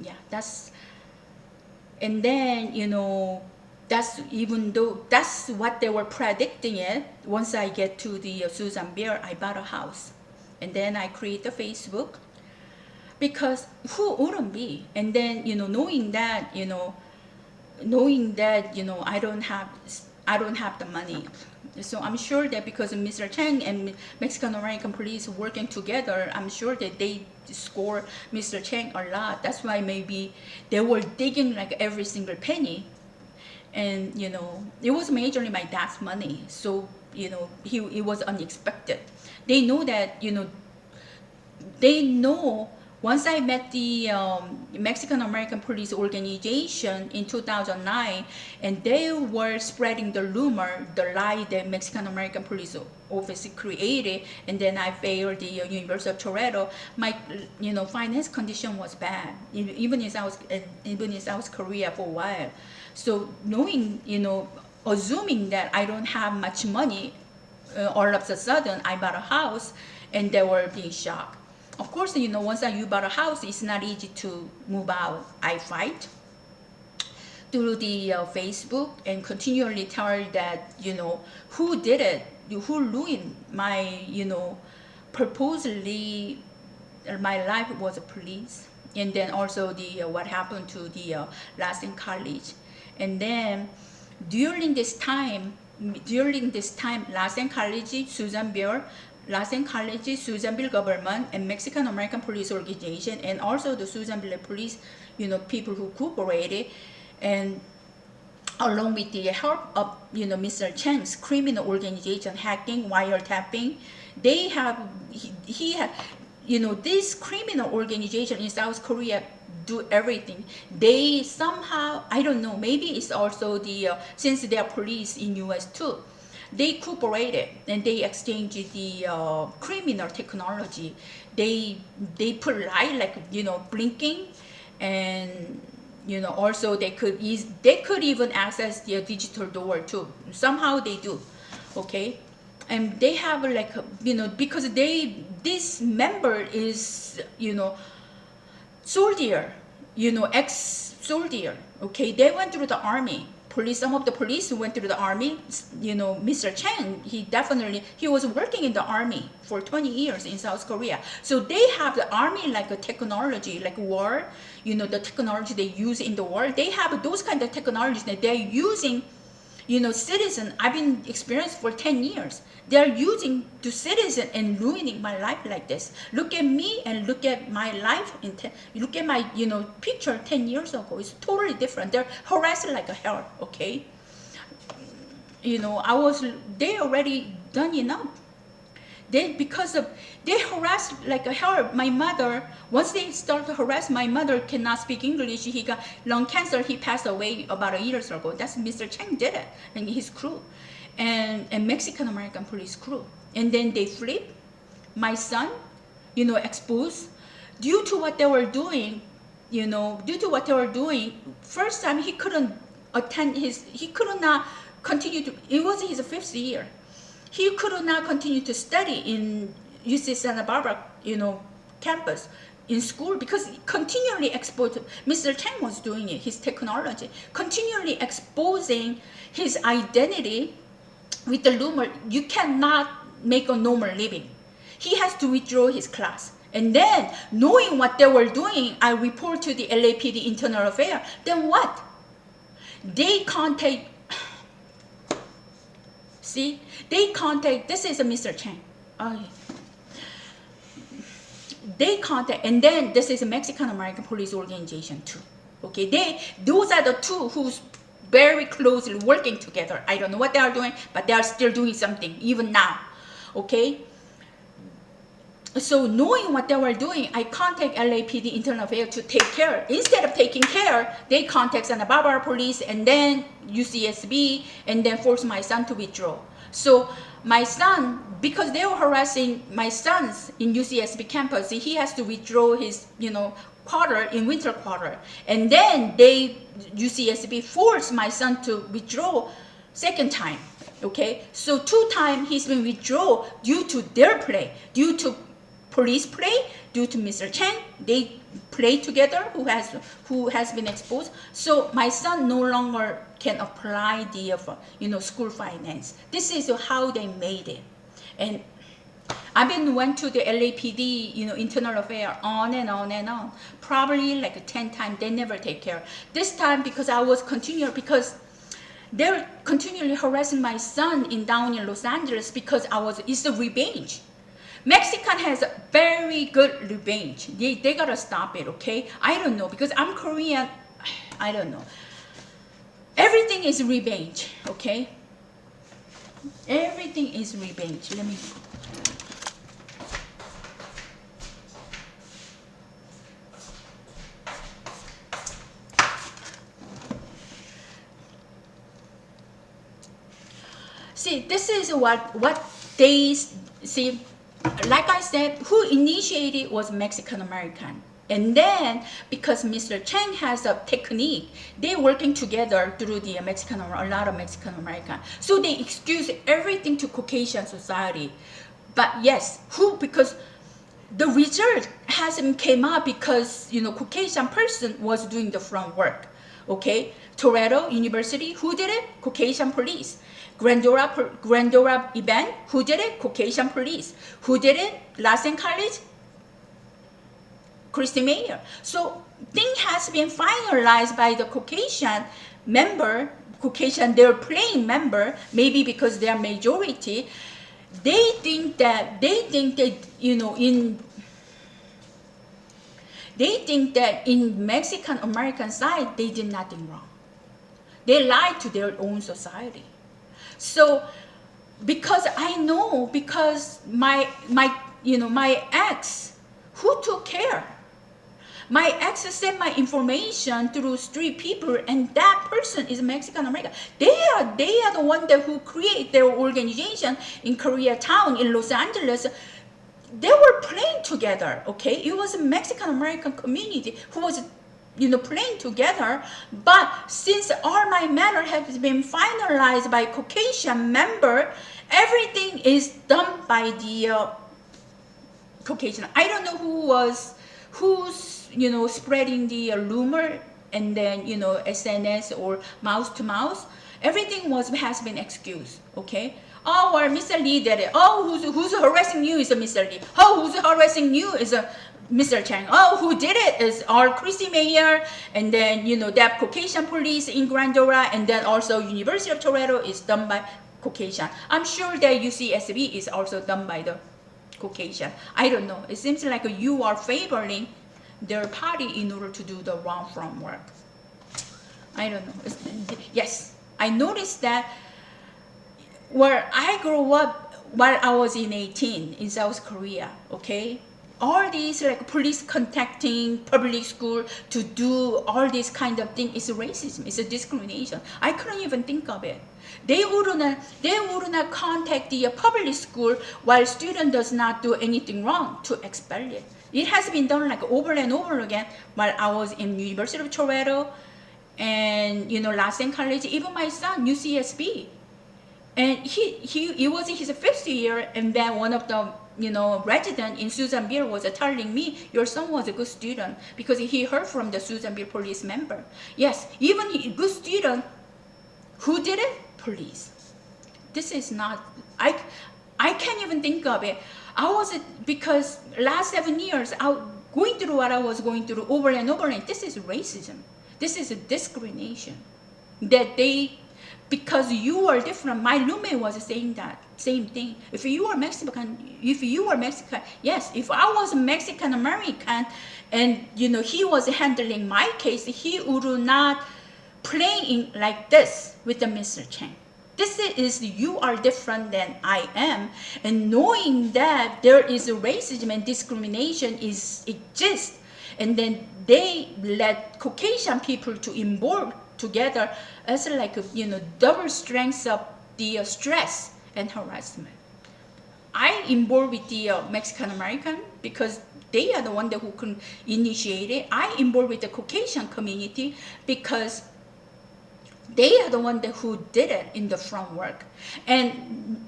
yeah, that's, and then that's, even though that's what they were predicting it, once I get to the Susanville, I bought a house, and then I create the Facebook, because who wouldn't be? And then knowing that I don't have the money. So I'm sure that because Mr. Chang and Mexican American police working together, I'm sure that they score Mr. Chang a lot. That's why maybe they were digging like every single penny. And it was majorly my dad's money. So it was unexpected. They know that they know. Once I met the Mexican American Police Organization in 2009, and they were spreading the rumor, the lie that Mexican American Police Office created, and then I failed the University of Toronto. My finance condition was bad, even in South Korea for a while. So knowing, assuming that I don't have much money, all of a sudden I bought a house, and they were being shocked. Of course, once you bought a house, it's not easy to move out. I fight through the Facebook and continually tell that, who did it, who ruined my, purposely, my life was a police. And then also the what happened to the Lassen College. And then during this time, Lassen College, Susanville government, and Mexican American Police Organization, and also the Susanville police, people who cooperated, and along with the help of Mr. Chang's criminal organization, hacking, wiretapping, they have he had this criminal organization in South Korea do everything. They somehow, I don't know, maybe it's also the since they are police in US too, they cooperated and they exchanged the criminal technology. They put light, like blinking, and also they could even access their digital door too. Somehow they do, okay. And they have like because this member is soldier, ex-soldier, okay. They went through the army. Some of the police who went through the army, Mr. Chang, he was working in the army for 20 years in South Korea. So they have the army like a technology, like war, the technology they use in the war. They have those kind of technologies that they're using, citizen. I've been experienced for 10 years. They're using to citizen and ruining my life like this. Look at me and look at my life look at my picture 10 years ago. It's totally different. They're harassing like a hell, okay. They already done enough. They harassed like a hell. My mother, once they start to harass, my mother cannot speak English. He got lung cancer. He passed away about a year ago. That's Mr. Chang did it, and his crew, and Mexican American police crew. And then they flip my son, exposed due to what they were doing. First time he couldn't attend he could not continue to. It was his 5th year. He could not continue to study in UC Santa Barbara, campus in school, because he continually exposed. Mr. Chang was doing it, his technology, continually exposing his identity with the rumor. You cannot make a normal living. He has to withdraw his class. And then, knowing what they were doing, I report to the LAPD Internal Affairs. Then what? They contact. See, they contact. This is a Mr. Chang. They contact, and then this is a Mexican American Police Organization too. Okay, those are the two who's very closely working together. I don't know what they are doing, but they are still doing something even now. Okay. So knowing what they were doing, I contact LAPD Internal Affairs to take care. Instead of taking care, they contact Santa Barbara Police and then UCSB and then force my son to withdraw. So my son, because they were harassing my sons in UCSB campus, he has to withdraw his, quarter in winter quarter. And then UCSB forced my son to withdraw second time. Okay, so 2 times he's been withdrawn due to their play, due to police play, due to Mr. Chang. They play together, who has been exposed. So my son no longer can apply the school finance. This is how they made it. And I've been went to the LAPD, internal affair on and on and on. Probably like 10 times. They never take care. This time because I was because they're continually harassing my son down in Los Angeles because it's a revenge. Mexican has a very good revenge. They gotta stop it, okay? I don't know, because I'm Korean. I don't know. Everything is revenge, okay? Everything is revenge. Let me... See, this is what they see. Like I said, who initiated was Mexican American. And then, because Mr. Chang has a technique, they're working together through a lot of Mexican American. So they excuse everything to Caucasian society. But yes, because the result hasn't came up because, Caucasian person was doing the front work. Okay? Toledo University, who did it? Caucasian police. Glendora event, who did it? Caucasian police. Who did it? Lassen College, Christy Mayer. So thing has been finalized by the Caucasian member, their playing member, maybe because they are majority. They think that in Mexican American side they did nothing wrong. They lied to their own society. So, because I know, because my ex, who took care? My ex sent my information through street people, and that person is Mexican American. They are the one who create their organization in Koreatown, in Los Angeles. They were playing together, okay? It was a Mexican American community who was playing together. But since all my matter has been finalized by Caucasian member, everything is done by the Caucasian. I don't know who's spreading the rumor, and then SNS or mouth to mouth. Everything has been excused, okay? Oh, or Mr. Lee did it. Oh, who's harassing you is a Mr. Lee. Oh, who's harassing you is a Mr. Chang. Oh, who did it is our Christy Mayer, and then that Caucasian police in Glendora, and then also University of Toledo is done by Caucasian. I'm sure that UCSB is also done by the Caucasian. I don't know. It seems like you are favoring their party in order to do the wrong front work. I don't know. Yes, I noticed that where I grew up while I was in 18 in South Korea, okay? All these like police contacting public school to do all this kind of thing is racism, it's a discrimination. I couldn't even think of it. They would not contact the public school while student does not do anything wrong to expel it. It has been done like over and over again while I was in University of Toledo and Lassen College, even my son, UCSB. And he was in his 5th year, and then one of the resident in Susanville was telling me, your son was a good student, because he heard from the Susanville police member. Yes, even good student, who did it? Police. This is not, I can't even think of it. Because last 7 years, going through what I was going through over and over again, this is racism. This is a discrimination. Because you are different. My roommate was saying that same thing. If you are Mexican, yes. If I was Mexican American, and he was handling my case, he would not playing like this with the Mr. Chang. This is you are different than I am, and knowing that there is a racism and discrimination exists, and then they let Caucasian people to involve together as like double strength of the stress and harassment. I involved with the Mexican American because they are the one that who can initiate it. I involved with the Caucasian community because they are the one that who did it in the front work. And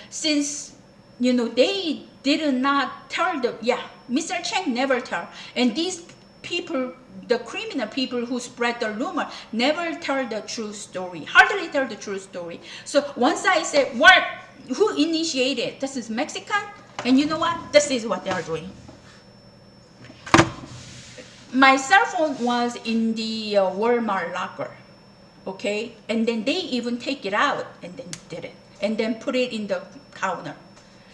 since they did not tell Mr. Chang never tell, and these people, the criminal people who spread the rumor, never tell the true story, hardly tell the true story. So once I said, what, who initiated? This is Mexican, and you know what? This is what they are doing. My cell phone was in the Walmart locker, okay? And then they even take it out and then did it, and then put it in the counter,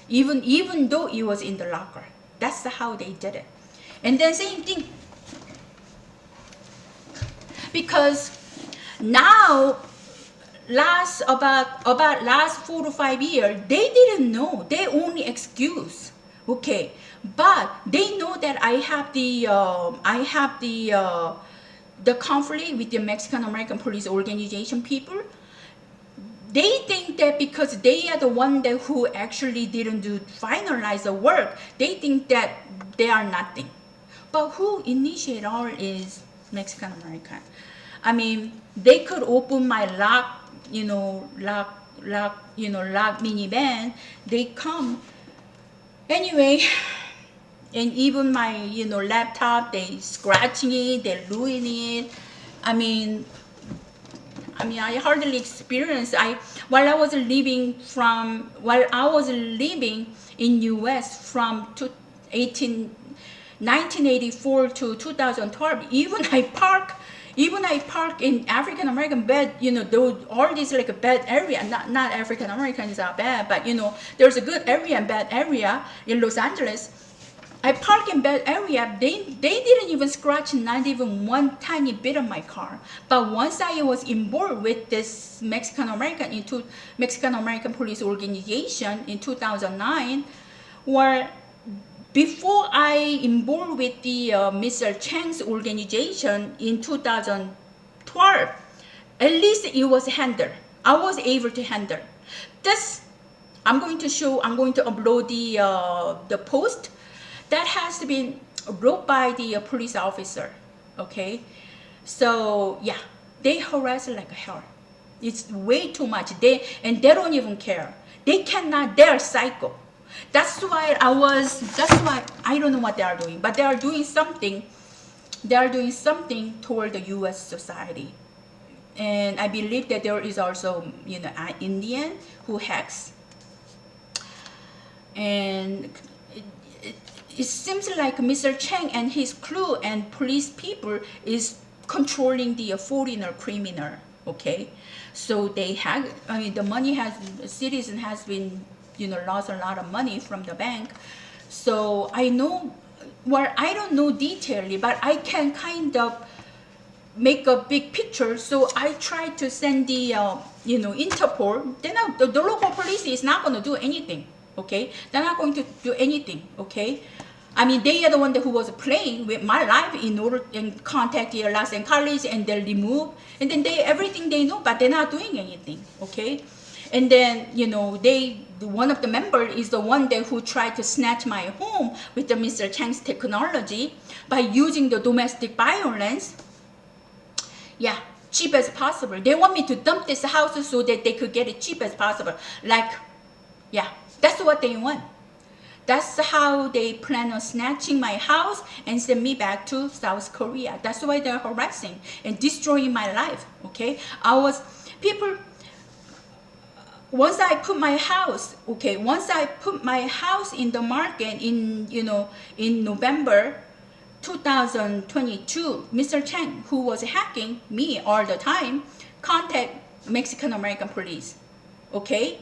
even though it was in the locker. That's how they did it. And then same thing, because now about last 4 to 5 years, they didn't know. They only excuse, okay? But they know that I have the conflict with the Mexican American police organization people. They think that because they are the one that who actually didn't finalize the work, they think that they are nothing. But who initiate all is Mexican American. I mean, they could open my lock minivan. They come anyway. And even my, laptop, they scratching it, they ruining it. I mean, I hardly experienced. While I was living in U.S. from 1984 to 2012, even I park in African American bed, all these like a bad area, not African Americans are bad, but there's a good area and bad area in Los Angeles. I park in bad area, they didn't even scratch not even one tiny bit of my car. But once I was involved with this Mexican American police organization in 2009, where before I involved with the Mr. Chang's organization in 2012, at least it was handled. I was able to handle this. I'm going to upload the post that has been wrote by the police officer, okay? So yeah, they harass like hell. It's way too much. They don't even care. They're psycho. That's why I don't know what they are doing, but they are doing something. They are doing something toward the U.S. society. And I believe that there is also, an Indian who hacks. And it seems like Mr. Chang and his crew and police people is controlling the foreigner criminal, okay? So they have, the money citizen has been, lost a lot of money from the bank. So I don't know detailedly, but I can kind of make a big picture. So I try to send the, Interpol. Then the local police is not going to do anything, okay? They're not going to do anything, okay? They are the one who was playing with my life in order and contact the Los Angeles and they remove, and then everything they know, but they're not doing anything, okay? And then, one of the members is the one who tried to snatch my home with the Mr. Chang's technology by using the domestic violence. Yeah, cheap as possible. They want me to dump this house so that they could get it cheap as possible. Like, yeah, that's what they want. That's how they plan on snatching my house and send me back to South Korea. That's why they're harassing and destroying my life, okay? Once I put my house in the market in November 2022, Mr. Chang, who was hacking me all the time, contact Mexican American police, okay?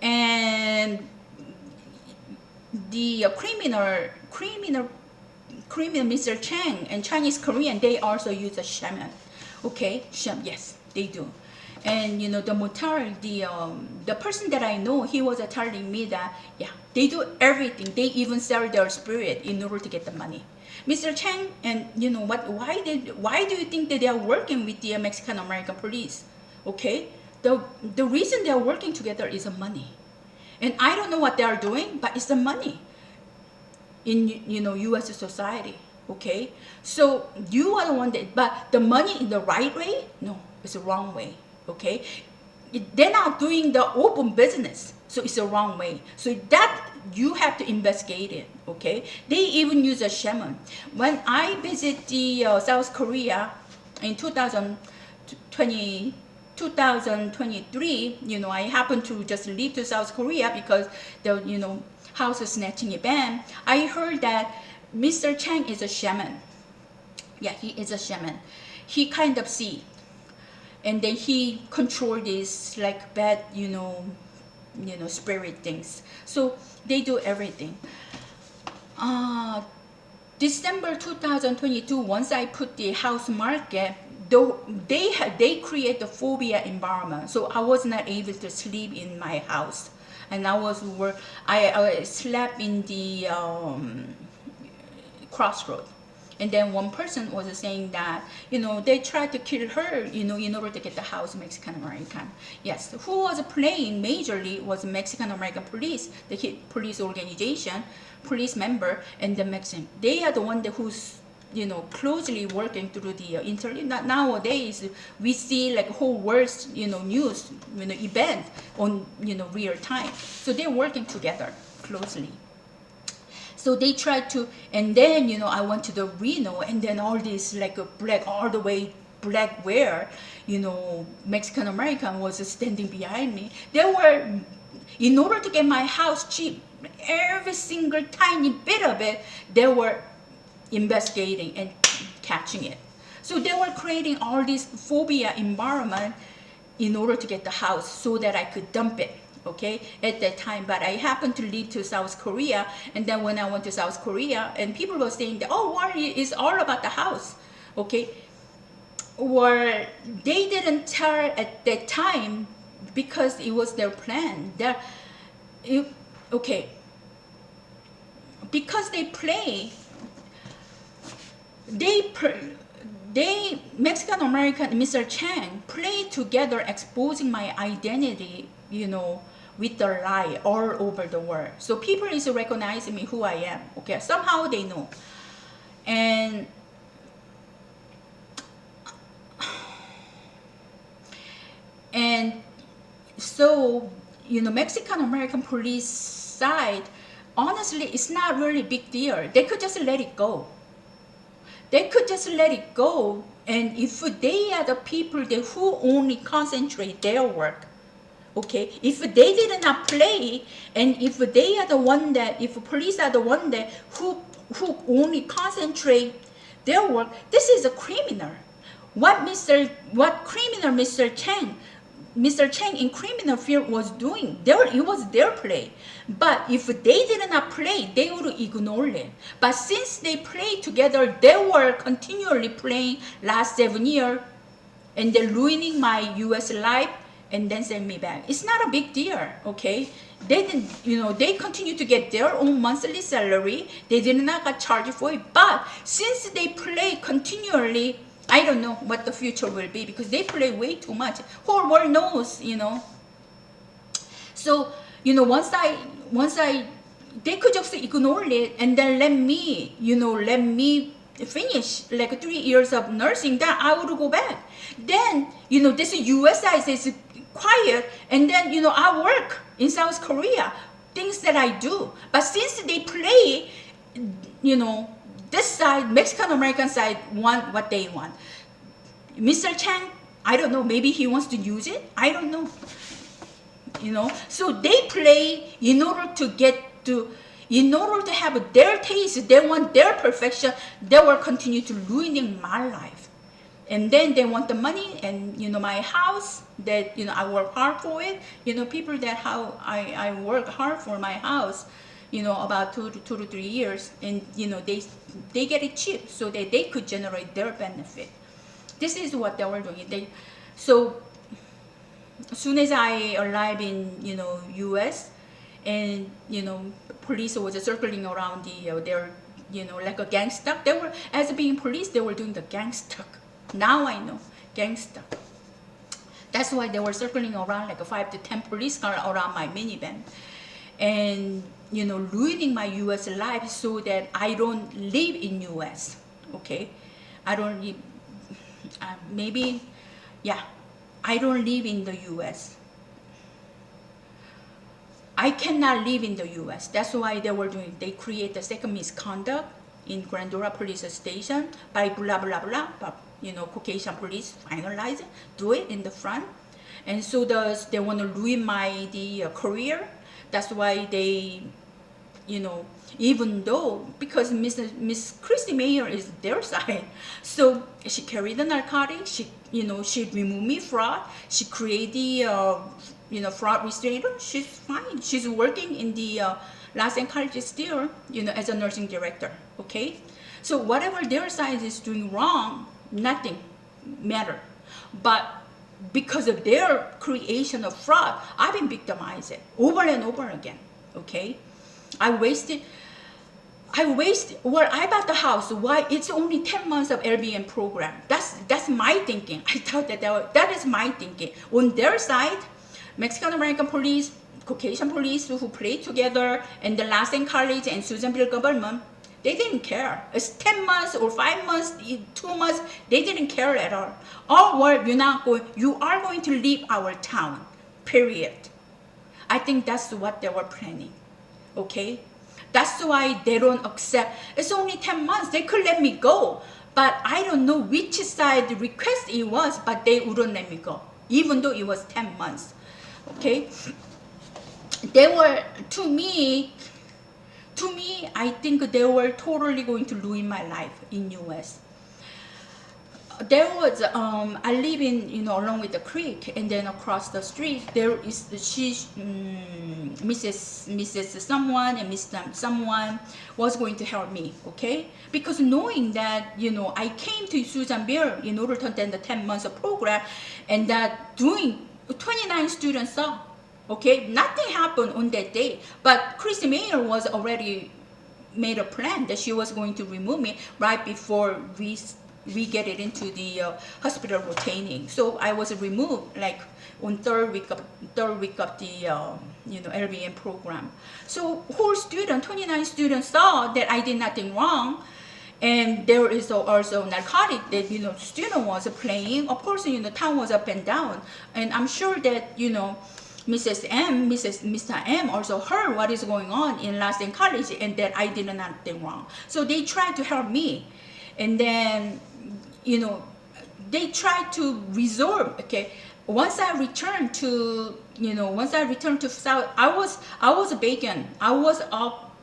And the criminal Mr. Chang and Chinese Korean, they also use a shaman, okay? Yes, they do. And you know, the motel, the person that I know, he was telling me that yeah, they do everything. They even sell their spirit in order to get the money. Mr. Chang, and you know what? Why do you think that they are working with the Mexican American police? Okay, the reason they are working together is the money, and I don't know what they are doing, but it's the money in you know U.S. society. Okay, so you are the one that, but the money in the right way? No, it's the wrong way. Okay, they're not doing the open business, so it's the wrong way. So that you have to investigate it. Okay, they even use a shaman. When I visit the South Korea in 2020. 2023, you know, I happened to just leave to South Korea because the, you know, house snatching event. I heard that Mr. Chang is a shaman. Yeah, he is a shaman. He kind of see, and then he control this like bad, you know, spirit things. So they do everything. December 2022, once I put the house market, though they create the phobia environment, so I was not able to sleep in my house, and I slept in the crossroad. And then one person was saying that, you know, they tried to kill her, you know, in order to get the house Mexican American. Yes, who was playing majorly was Mexican American police, the police organization, police member, and the Mexican. They are the one that who's, you know, closely working through the internet. Nowadays, we see like whole world's, you know, news, you know, event on, you know, real time. So they're working together closely. So they tried to, and then, you know, I went to the Reno, and then all this like a black, all the way black wear, you know, Mexican American was standing behind me. They were, in order to get my house cheap, every single tiny bit of it, they were investigating and catching it. So they were creating all this phobia environment in order to get the house so that I could dump it. Okay, at that time. But I happened to leave to South Korea, and then when I went to South Korea, and people were saying that, oh, war is all about the house. Okay, or they didn't tell at that time because it was their plan. Okay, because they play, they Mexican American Mr. Chang play together, exposing my identity, you know, with the lie all over the world. So people is recognizing me who I am. Okay, somehow they know. And so, you know, Mexican American police side, honestly, it's not really a big deal. They could just let it go. They could just let it go. And if they are the people that who only concentrate their work, okay, if they did not play, and if they are the one that, if police are the one that who only concentrate their work, this is a criminal. What criminal Mr. Chang in criminal field was doing, it was their play. But if they did not play, they would ignore it. But since they played together, they were continually playing last 7 years, and they're ruining my U.S. life, and then send me back. It's not a big deal, okay? They didn't, you know, they continue to get their own monthly salary. They did not get charged for it. But since they play continually, I don't know what the future will be, because they play way too much. Whole world knows, you know. So, you know, once I, they could just ignore it and then let me finish like 3 years of nursing. Then I would go back. Then, you know, this U.S. is quiet, and then, you know, I work in South Korea, things that I do. But since they play, you know, this side, Mexican American side, want what they want. Mr. Chang, I don't know, maybe he wants to use it, I don't know, you know. So they play in order to have their taste. They want their perfection. They will continue to ruining my life. And then they want the money, and, you know, my house that, you know, I work hard for it. You know, people that how I work hard for my house, you know, about 2 to 3 years, and, you know, they get it cheap so that they could generate their benefit. This is what they were doing. So as soon as I arrived in, US, and, police was circling around their, like a gangster. They were, as being police, they were doing the gangster. Now I know, gangster. That's why they were circling around like 5 to 10 police cars around my minivan. And, ruining my US life so that I don't live in US, okay? I don't live, maybe, yeah, I don't live in the US. I cannot live in the US. That's why they create the second misconduct in Glendora Police Station by blah, blah, blah, but, Caucasian police finalize it, do it in the front. And so they want to ruin my career. That's why they, even though, because Miss Christy Mayer is their side, so she carried the narcotics, she removed me fraud, she created the, fraud restrainer. She's fine. She's working in the Los Angeles still, as a nursing director, okay? So whatever their side is doing wrong, nothing matter. But because of their creation of fraud, I've been victimized over and over again, okay? I well, I bought the house. Why? It's only 10 months of Airbnb program. That's my thinking. I thought that is my thinking. On their side, Mexican-American police, Caucasian police who play together, and the Lassen College and Susanville government, they didn't care. It's 10 months or 5 months, 2 months, they didn't care at all. Or you are going to leave our town, period. I think that's what they were planning, okay? That's why they don't accept. It's only 10 months. They could let me go. But I don't know which side request it was, but they wouldn't let me go, even though it was 10 months. Okay? They were, to me, I think they were totally going to ruin my life in US. There was, I live in, along with the creek, and then across the street, there is, Mrs. someone and Mr. someone was going to help me, okay? Because knowing that, I came to Susanville in order to attend the 10 months of program, and that doing 29 students saw, okay? Nothing happened on that day, but Christy Mayer was already made a plan that she was going to remove me right before we get it into the hospital rotating. So I was removed like on third week of the LVN program. So whole student, 29 students saw that I did nothing wrong, and there is also narcotic that student was playing. Of course, town was up and down, and I'm sure that Mr. M also heard what is going on in Lassen College and that I did nothing wrong. So they tried to help me, and then they tried to resolve. Okay, once I returned to South, I was vacant. I was up,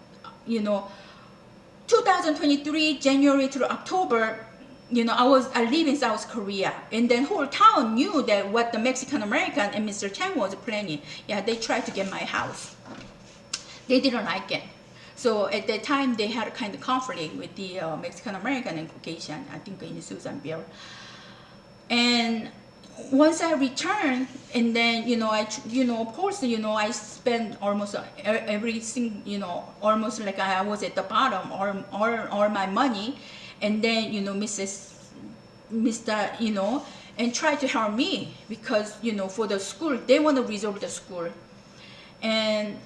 2023 January through October. I live in South Korea, and then whole town knew that what the Mexican American and Mr. Chang was planning. Yeah, they tried to get my house. They didn't like it. So at that time, they had a kind of conflict with the Mexican American and Caucasian, I think in Susanville. And once I returned, and then of course I spent almost everything, almost like I was at the bottom, or my money, and then Mr. and try to help me because for the school they want to resolve the school, and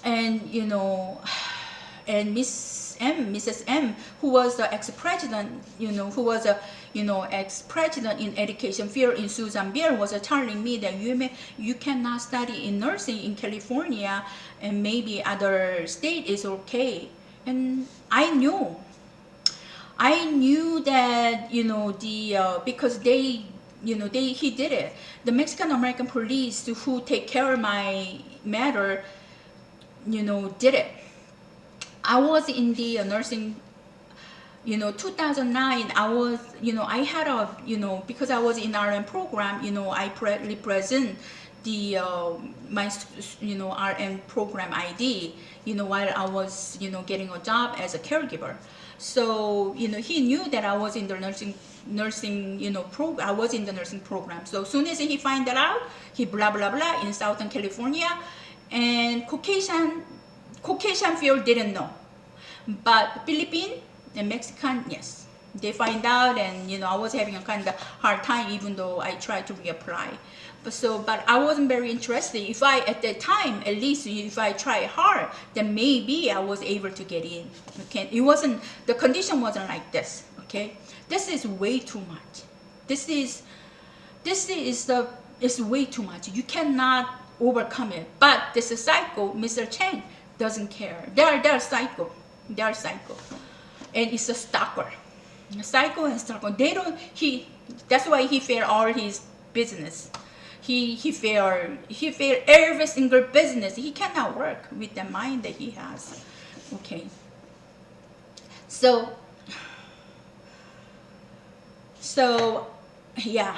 Mrs. M, who was the ex-president, who was a, ex-president in education field in Susanville, was telling me that you cannot study in nursing in California, and maybe other state is okay. And I knew that, because he did it. The Mexican American police who take care of my matter, did it. I was in the nursing, 2009, I was, I had a, because I was in RN program, I represent the, my, RN program ID, while I was, getting a job as a caregiver. So, he knew that I was in the nursing nursing, program. I was in the nursing program. So as soon as he find that out, he blah blah blah in Southern California, and Caucasian field didn't know, but Philippine and Mexican, yes, they find out, and I was having a kind of hard time even though I tried to reapply. But I wasn't very interested. If I, at that time, at least if I try hard, then maybe I was able to get in. Okay, the condition wasn't like this. Okay, this is way too much. This is way too much. You cannot overcome it. But this is psycho. Mr. Chang doesn't care. They're psycho. They're psycho, and it's a stalker. Psycho and stalker. That's why he failed all his business. He failed every single business. He cannot work with the mind that he has. Okay. So yeah.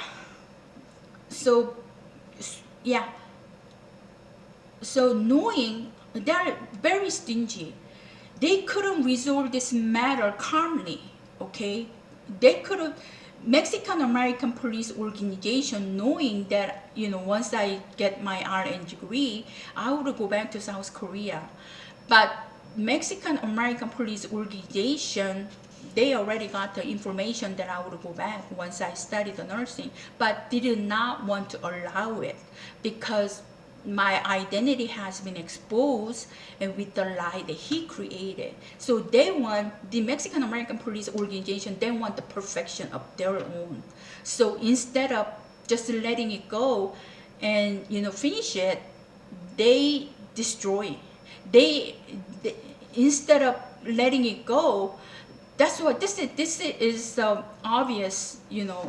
So knowing they're very stingy, they couldn't resolve this matter calmly. Okay, they could have. Mexican American Police Organization, knowing that once I get my RN degree, I would go back to South Korea. But Mexican American Police Organization, they already got the information that I would go back once I studied the nursing, but they did not want to allow it because my identity has been exposed and with the lie that he created. So the Mexican American Police Organization, they want the perfection of their own. So instead of just letting it go and finish it, they destroy. They instead of letting it go, that's what this is obvious,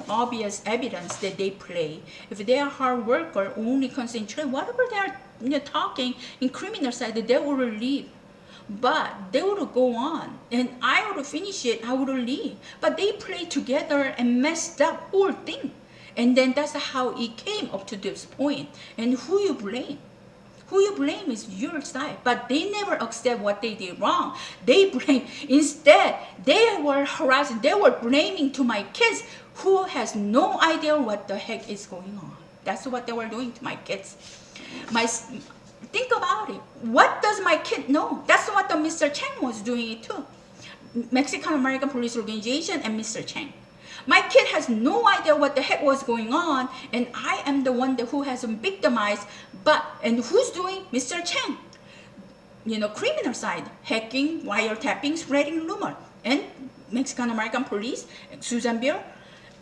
obvious evidence that they play. If they are hard worker, only concentrate, whatever they are talking in criminal side, they will leave. But they would go on, and I would finish it, I would leave. But they play together and messed up whole thing. And then that's how it came up to this point. And who you blame? Who you blame is your side, but they never accept what they did wrong. They blame, instead, they were harassing, they were blaming to my kids who has no idea what the heck is going on. That's what they were doing to my kids. Think about it. What does my kid know? That's what the Mr. Chang was doing it too. Mexican American Police Organization and Mr. Chang. My kid has no idea what the heck was going on, and I am the one who has been victimized. And who's doing? Mr. Chang. Criminal side, hacking, wiretapping, spreading rumor, and Mexican American Police, Susan Beer.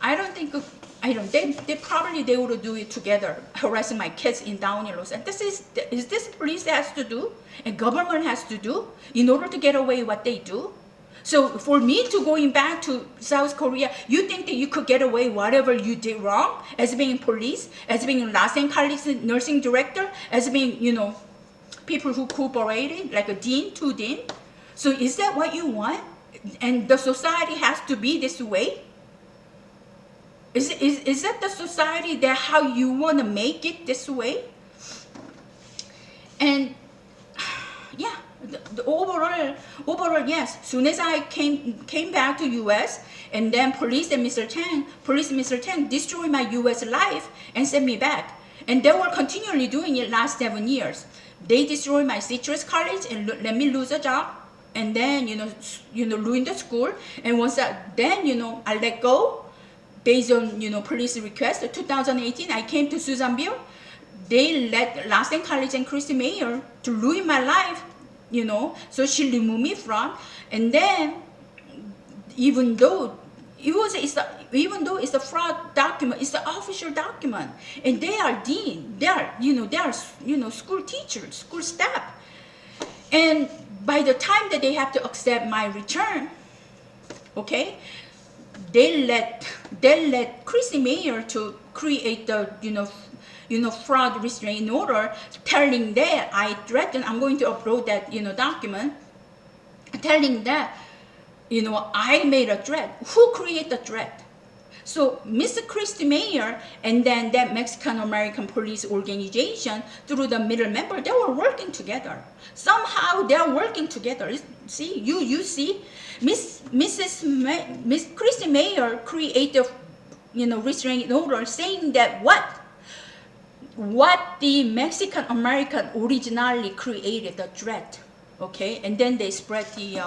They would do it together, harassing my kids in Downey Los. And is this police has to do, and government has to do in order to get away what they do? So for me to going back to South Korea, you think that you could get away whatever you did wrong as being police, as being Los Angeles nursing director, as being, people who cooperated, like a dean, two dean? So is that what you want? And the society has to be this way? Is that the society that how you want to make it this way? And yeah. The overall, yes. Soon as I came back to U.S. and then police Mr. Chang destroyed my U.S. life and sent me back. And they were continually doing it last 7 years. They destroyed my Citrus College and let me lose a job. And then ruin the school. And once I let go based on police request. 2018, I came to Susan Bill. They let Los Angeles College and Christy Mayer to ruin my life. So she removed me from, and then even though it's a fraud document, it's an official document, and they are dean, they are school teachers, school staff, and by the time that they have to accept my return, okay, they let Chrissy Mayer to create the fraud restraining order, telling that I threatened, I'm going to upload that, document, telling that, I made a threat. Who created the threat? So Mr. Christy Mayer and then that Mexican-American police organization through the middle member, they were working together. Somehow they're working together. See, you see, Miss Christy Mayer created, restraining order saying that what the Mexican-American originally created the threat, okay? And then they spread the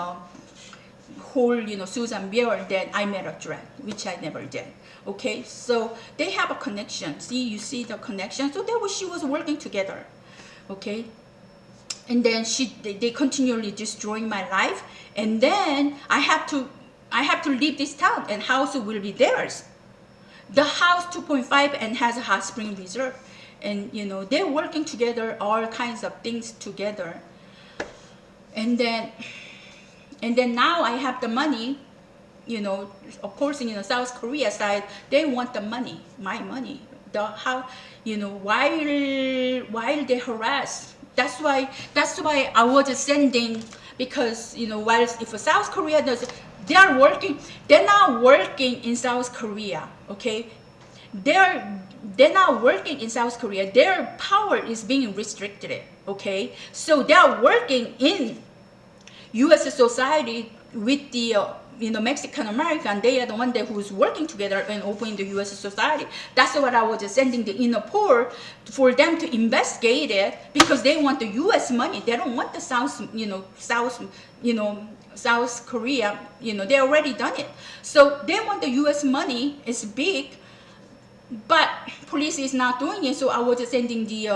whole, Susan Beer, that I made a threat, which I never did, okay? So they have a connection. See, you see the connection? So she was working together, okay? And then they continually destroying my life. And then I have to leave this town, and house will be theirs. The house 2.5 and has a hot spring reserve. And they're working together, all kinds of things together. And then now I have the money, of course, South Korea side, they want the money, my money. While they harass. That's why I was sending, because while if South Korea does, they're not working in South Korea, okay? They're not working in South Korea. Their power is being restricted, okay? So they're working in U.S. society with the Mexican American. They are the one who's working together and opening the U.S. society. That's what I was sending the Interpol for them to investigate it, because they want the U.S. money. They don't want the South Korea. They already done it. So they want the U.S. money. It's big. But police is not doing it, so I was sending the,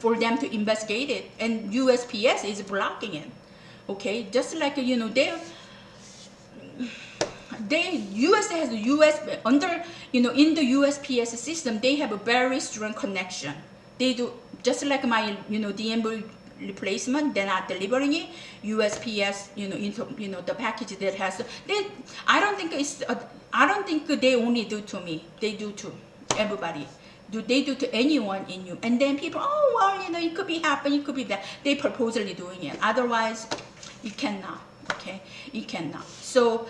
for them to investigate it, and USPS is blocking it, okay? Just like, US has under, in the USPS system, they have a very strong connection. They do, just like my, DMV replacement, they're not delivering it. USPS, the package that has, I don't think they only do to me. They do to everybody. They do to anyone in you. And then people, oh, well, it could be happening, it could be that. They purposely doing it. Otherwise, you cannot, okay? You cannot. So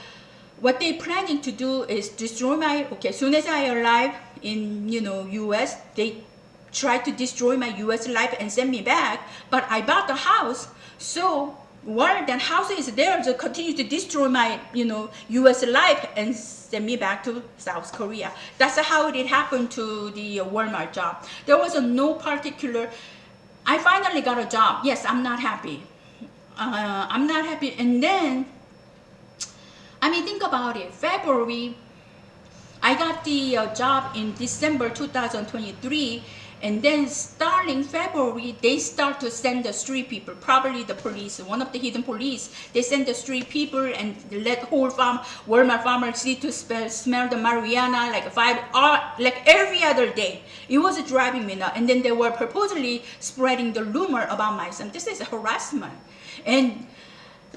what they planning to do is destroy my, okay, as soon as I arrive in, US, they try to destroy my US life and send me back. But I bought the house, so while that house is there, they continue to destroy my, US life and send me back to South Korea. That's how it happened to the Walmart job. There was no particular, I finally got a job. Yes, I'm not happy. I'm not happy. And then, think about it. February, I got the job in December 2023. And then starting February, they start to send the street people, probably the police, one of the hidden police. They send the street people and let whole Walmart farmers see to smell the marijuana like every other day. It was driving me nuts. And then they were purposely spreading the rumor about my son. This is harassment.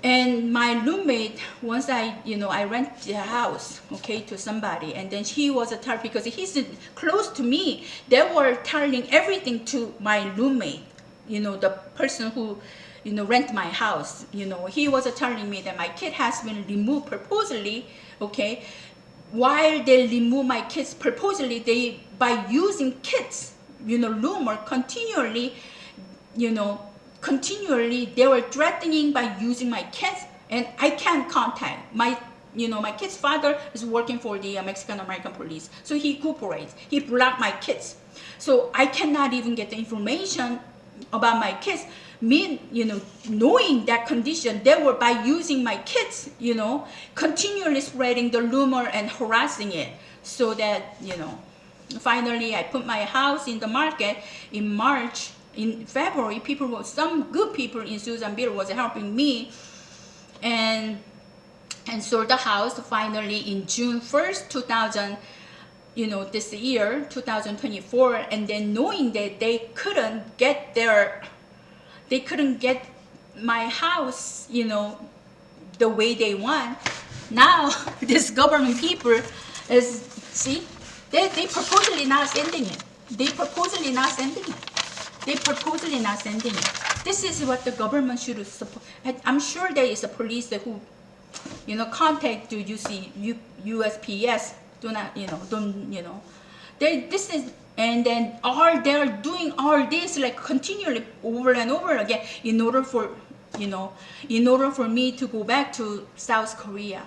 And my roommate, once I rent the house, okay, to somebody, and then he was attacked because he's close to me. They were telling everything to my roommate, the person who, rent my house. He was telling me that my kid has been removed purposely, okay. While they remove my kids purposely, by using kids, rumor continually, continually they were threatening by using my kids, and I can't contact my kid's father is working for the Mexican American police, so he cooperates. He blocked my kids, so I cannot even get the information about my kids. Knowing that condition, they were by using my kids, continually spreading the rumor and harassing it, so that finally I put my house in the market in March. In February, some good people in Susan Beer was helping me and sold the house finally in June 1st, this year, 2024. And then knowing that they couldn't get my house, the way they want. Now, this government people they purposely not sending it. They purposely not sending it. This is what the government should support. I'm sure there is a police who, contact the USPS Do not, don't, this is, and then they're doing all this like continually over and over again in order for me to go back to South Korea.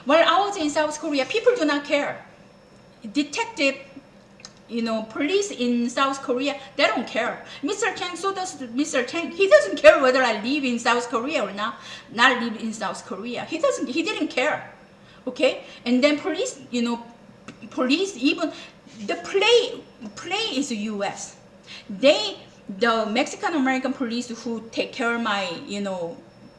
While I was in South Korea, people do not care. Detective, police in South Korea, they don't care. Mr. Chang, so does Mr. Chang. He doesn't care whether I live in South Korea or not live in South Korea. He didn't care. Okay? And then police, police, even the play is US. The Mexican American police who take care of my,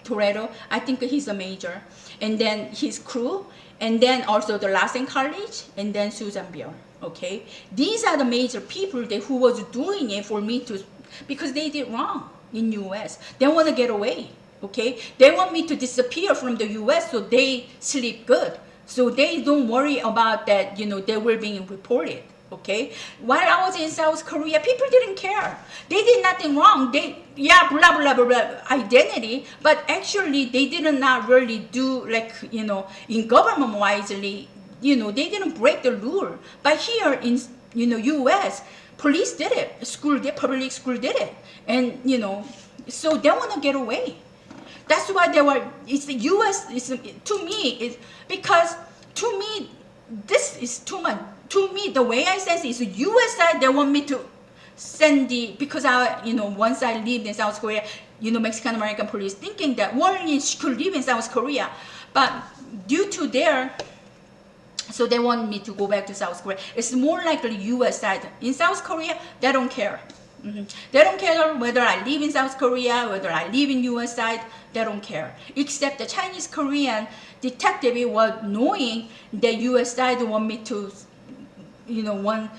Toretto, I think he's a major. And then his crew, and then also the Lassen College, and then Susan Beer. Okay? These are the major people who was doing it for me to, because they did wrong in US. They want to get away. Okay? They want me to disappear from the US so they sleep good. So they don't worry about that, they were being reported. Okay? While I was in South Korea, people didn't care. They did nothing wrong. Blah, blah, blah, blah, identity, but actually they did not really do like, in government wisely, they didn't break the rule. But here in, US, police did it. Public school did it. And, so they want to get away. That's why it's the US, to me, because to me, this is too much. To me, the way I sense is the US side, they want me to send because once I lived in South Korea, Mexican American police thinking that Warren could live in South Korea. But due to so they want me to go back to South Korea. It's more like the US side. In South Korea, they don't care. They don't care whether I live in South Korea, whether I live in US side, they don't care. Except the Chinese Korean detective was knowing the US side want me to, one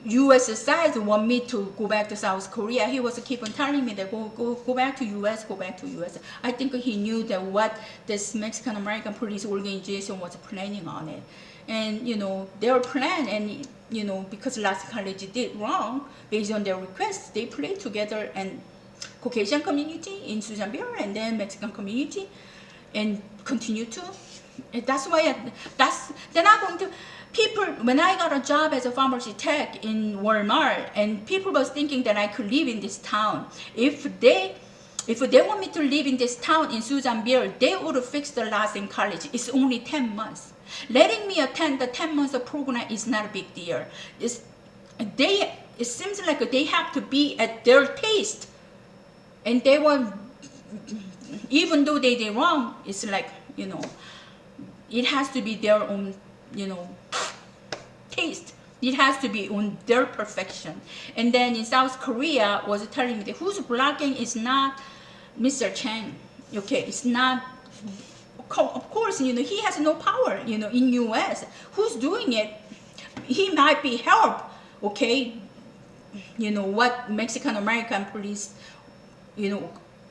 US side want me to go back to South Korea. He was keep on telling me that go back to US, go back to US. I think he knew that what this Mexican American police organization was planning on it. And, their plan, and, because Lassen College did wrong, based on their requests, they played together, and Caucasian community in Susan Beer, and then Mexican community, and continue to. And that's why, they're not going to, people, when I got a job as a pharmacy tech in Walmart, and people was thinking that I could live in this town. If they want me to live in this town in Susan Beer, they would fix the Lassen College. It's only 10 months. Letting me attend the 10 months of program is not a big deal. It seems like they have to be at their taste. And they want, even though they did wrong, it's like, it has to be their own, taste. It has to be on their perfection. And then in South Korea was telling me that who's blocking is not Mr. Chang. Okay, it's not. Of course, he has no power, in US. Who's doing it? He might be helped, okay? What Mexican American police,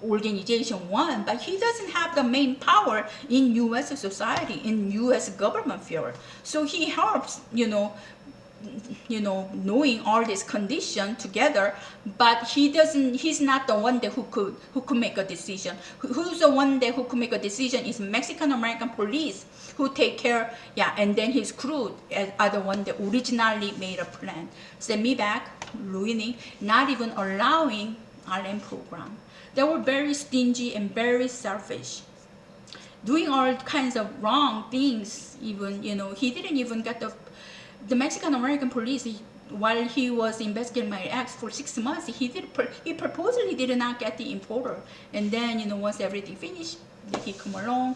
organization want, but he doesn't have the main power in US society, in US government field. So he helps, knowing all this condition together, but he's not the one that who could make a decision. Who's the one that who could make a decision is Mexican American police who take care, and then his crew are the one that originally made a plan. Send me back, ruining, not even allowing RN program. They were very stingy and very selfish, doing all kinds of wrong things. Even, he didn't even get the Mexican American police, while he was investigating my ex for 6 months, he purposely did not get the importer. And then, once everything finished, he come along,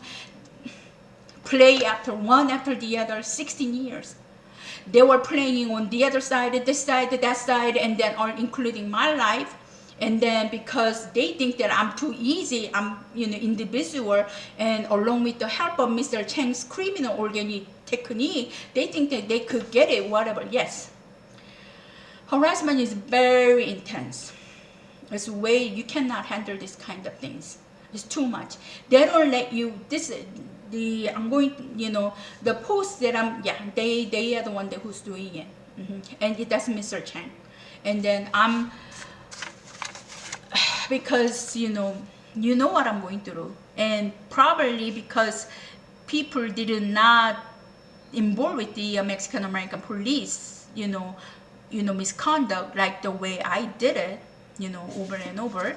play after one after the other, 16 years. They were playing on the other side, this side, that side, and then all including my life. And then because they think that I'm too easy, I'm individual, and along with the help of Mr. Chang's criminal organic technique, they think that they could get it, whatever. Yes. Harassment is very intense. It's way, you cannot handle this kind of things. It's too much. They don't let you, I'm going, the post that they are the one who's doing it. And that's Mr. Chang. And then because you know what I'm going through, and probably because people did not involved with the Mexican American police, misconduct like the way I did it, over and over.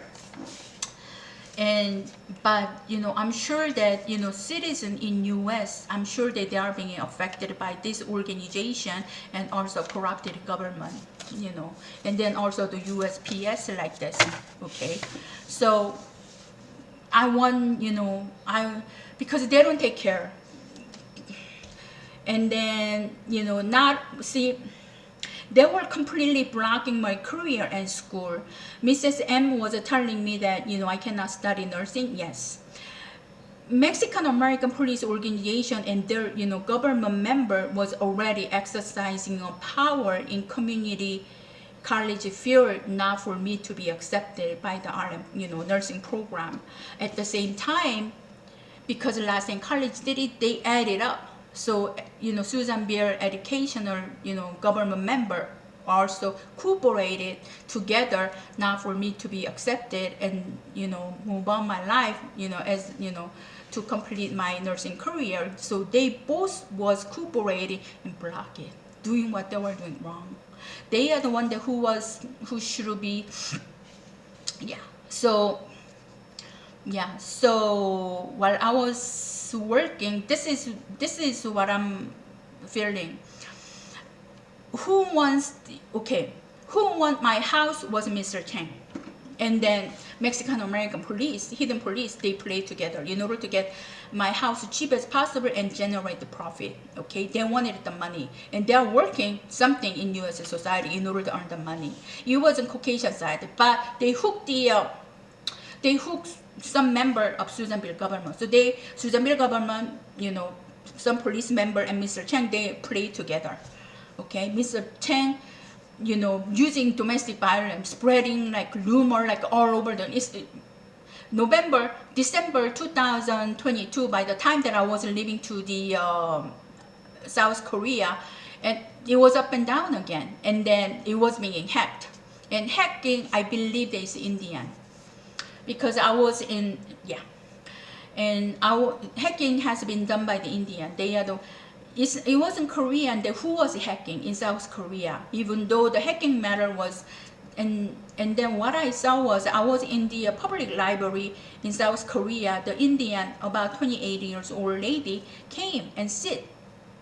But I'm sure that citizens in US, I'm sure that they are being affected by this organization and also corrupted government, and then also the USPS like this. Okay, so I want because they don't take care, and then not see. They were completely blocking my career and school. Mrs. M was telling me that, I cannot study nursing. Yes. Mexican American Police Organization and their, government member was already exercising a power in community college field, not for me to be accepted by the RM, nursing program. At the same time, because last in college did it, they added up. So, Susanville educational, government member also cooperated together, not for me to be accepted and, move on my life, as, to complete my nursing career. So they both was cooperating and block it, doing what they were doing wrong. They are the one that who should be, yeah. So while I was working, this is what I'm feeling. Who wants my house was Mr. Chang, and then Mexican American police, hidden police, they play together in order to get my house cheap as possible and generate the profit. Okay, they wanted the money, and they are working something in U.S. society in order to earn the money. It wasn't Caucasian side, but they hooked some member of Susanville government. So Susanville government, some police member and Mr. Chang, they play together. Okay, Mr. Chang, using domestic violence, spreading like rumor like all over the December 2022. By the time that I was leaving to the South Korea, and it was up and down again, and then it was being hacked. And hacking, I believe, is Indian. Because I was in, and hacking has been done by the Indian. They are it wasn't Korean who was hacking in South Korea, even though the hacking matter was, and then what I saw was, I was in the public library in South Korea. The Indian, about 28 years old lady, came and sit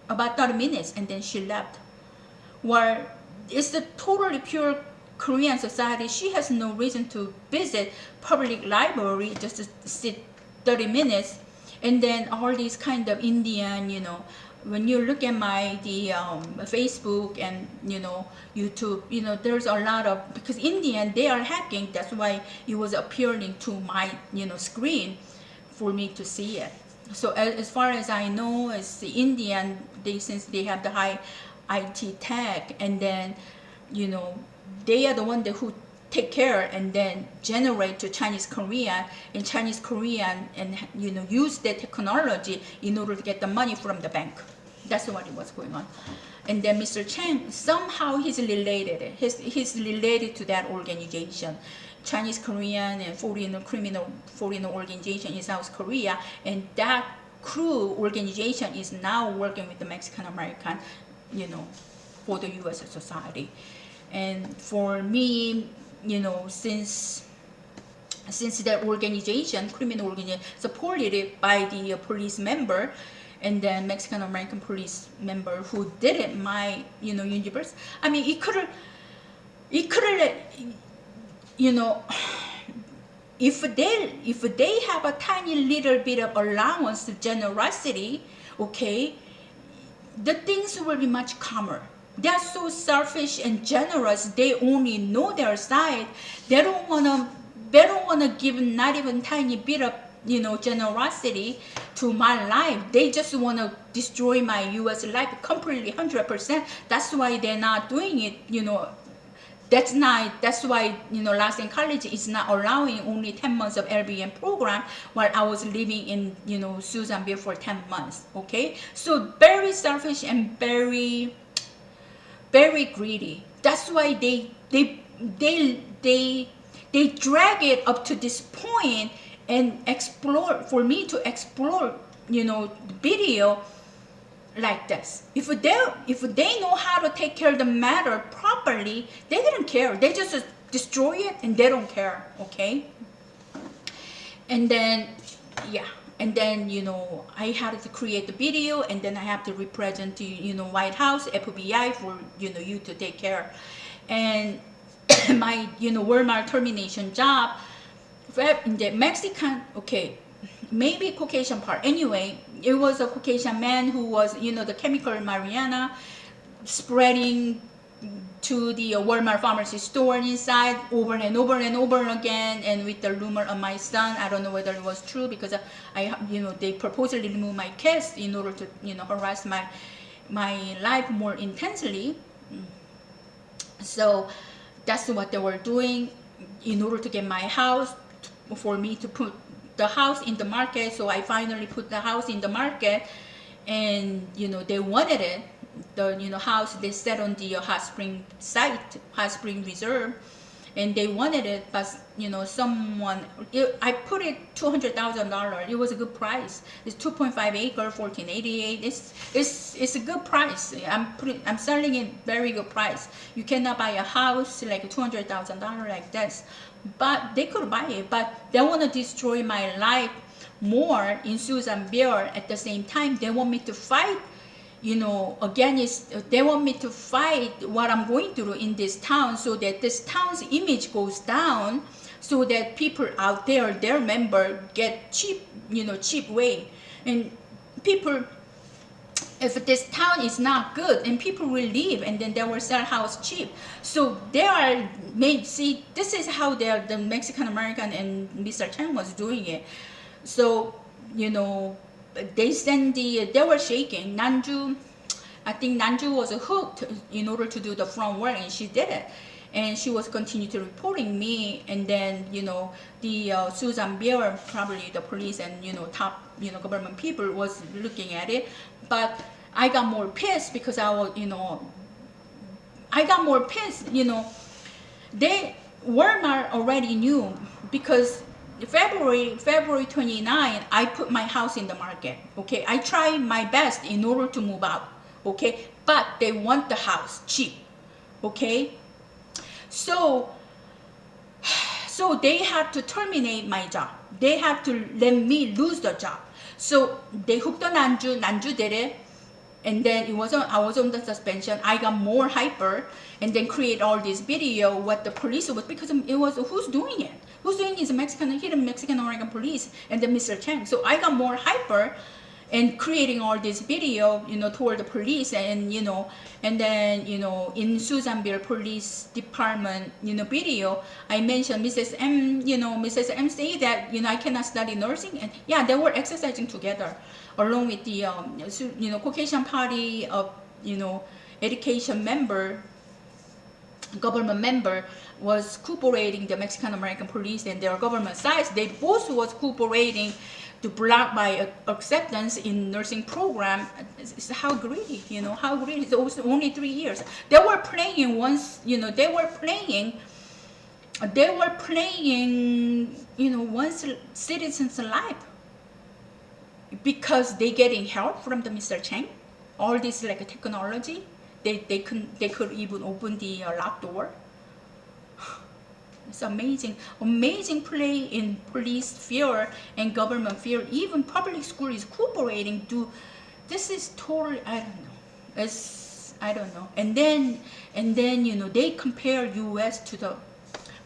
about 30 minutes, and then she left. Where it's the totally pure Korean society. She has no reason to visit public library just to sit 30 minutes. And then all these kind of Indian, when you look at the Facebook and YouTube, there's a lot of, because Indian, they are hacking. That's why it was appearing to my screen for me to see it. So as far as I know, it's the Indian. Since they have the high IT tech, and then they are the one who take care and then generate to Chinese Korean and use the technology in order to get the money from the bank. That's what was going on. And then Mr. Chang, somehow he's related. He's related to that organization, Chinese Korean and foreign organization in South Korea, and that crew organization is now working with the Mexican American, for the U.S. society. And for me, since that organization, criminal organization, supported it by the police member, and then Mexican American police member who did it, my universe. I mean, it could let, if they have a tiny little bit of allowance, generosity, okay, the things will be much calmer. They are so selfish and generous. They only know their side. They don't wanna give not even tiny bit of generosity to my life. They just wanna destroy my U.S. life completely, 100%. That's why they're not doing it. That's why last in college is not allowing only 10 months of LBM program, while I was living in Susanville for 10 months. Okay, so very selfish and very greedy. That's why they drag it up to this point and explore, for me to explore video like this. If they know how to take care of the matter properly, they didn't care. They just destroy it and they don't care. Okay. And then yeah, and then I had to create the video, and then I have to represent to White House, FBI for you to take care. And my Walmart termination job in the Mexican, okay, maybe Caucasian part. Anyway, it was a Caucasian man who was the chemical marijuana spreading to the Walmart pharmacy store inside over and over and over again, and with the rumor of my son. I don't know whether it was true, because they purposely removed my kids in order to harass my life more intensely. So that's what they were doing in order to get my house, for me to put the house in the market. So I finally put the house in the market, and they wanted it. The house they set on the hot spring site, hot spring reserve, and they wanted it, but I put it $200,000. It was a good price. It's 2.5 acre, 1488. It's a good price. I'm selling it very good price. You cannot buy a house like $200,000 like this, but they could buy it. But they want to destroy my life more in Susan Bear. At the same time, they want me to fight. Again, they want me to fight what I'm going through in this town, so that this town's image goes down, so that people out there, their member, get cheap way. And people, if this town is not good, and people will leave, and then they will sell house cheap. So they are made. See, this is how the Mexican American and Mr. Chang was doing it. So they were shaking. I think Nanju was hooked in order to do the front work, and she did it. And she was continuing to reporting me, and then the Susan Beer, probably the police and top government people was looking at it. But I got more pissed, because I got more pissed. Walmart already knew, because February 29, I put my house in the market. Okay, I tried my best in order to move out. Okay, but they want the house cheap. Okay, so they had to terminate my job. They had to let me lose the job. So they hooked on Nanju. Nanju did it. And then I was on the suspension. I got more hyper, and then create all this video what the police was, because it was who's doing it? Who's doing it is hidden Mexican American police, and then Mr. Chang. So I got more hyper, and creating all this video, toward the police, and and then in Susan Beer Police Department, video, I mentioned Mrs. M. Mrs. M say that I cannot study nursing, and yeah, they were exercising together, along with the Caucasian Party of education member, government member, was cooperating the Mexican American police and their government sides. They both was cooperating to block my acceptance in nursing program. It's how greedy, how greedy. It was only 3 years. They were playing once, they were playing once citizen's life, because they getting help from the Mr. Chang. All this like technology, they could even open the locked door. It's amazing play in police fear and government fear. Even public school is cooperating to. This is totally, I don't know. And then they compare U.S. to the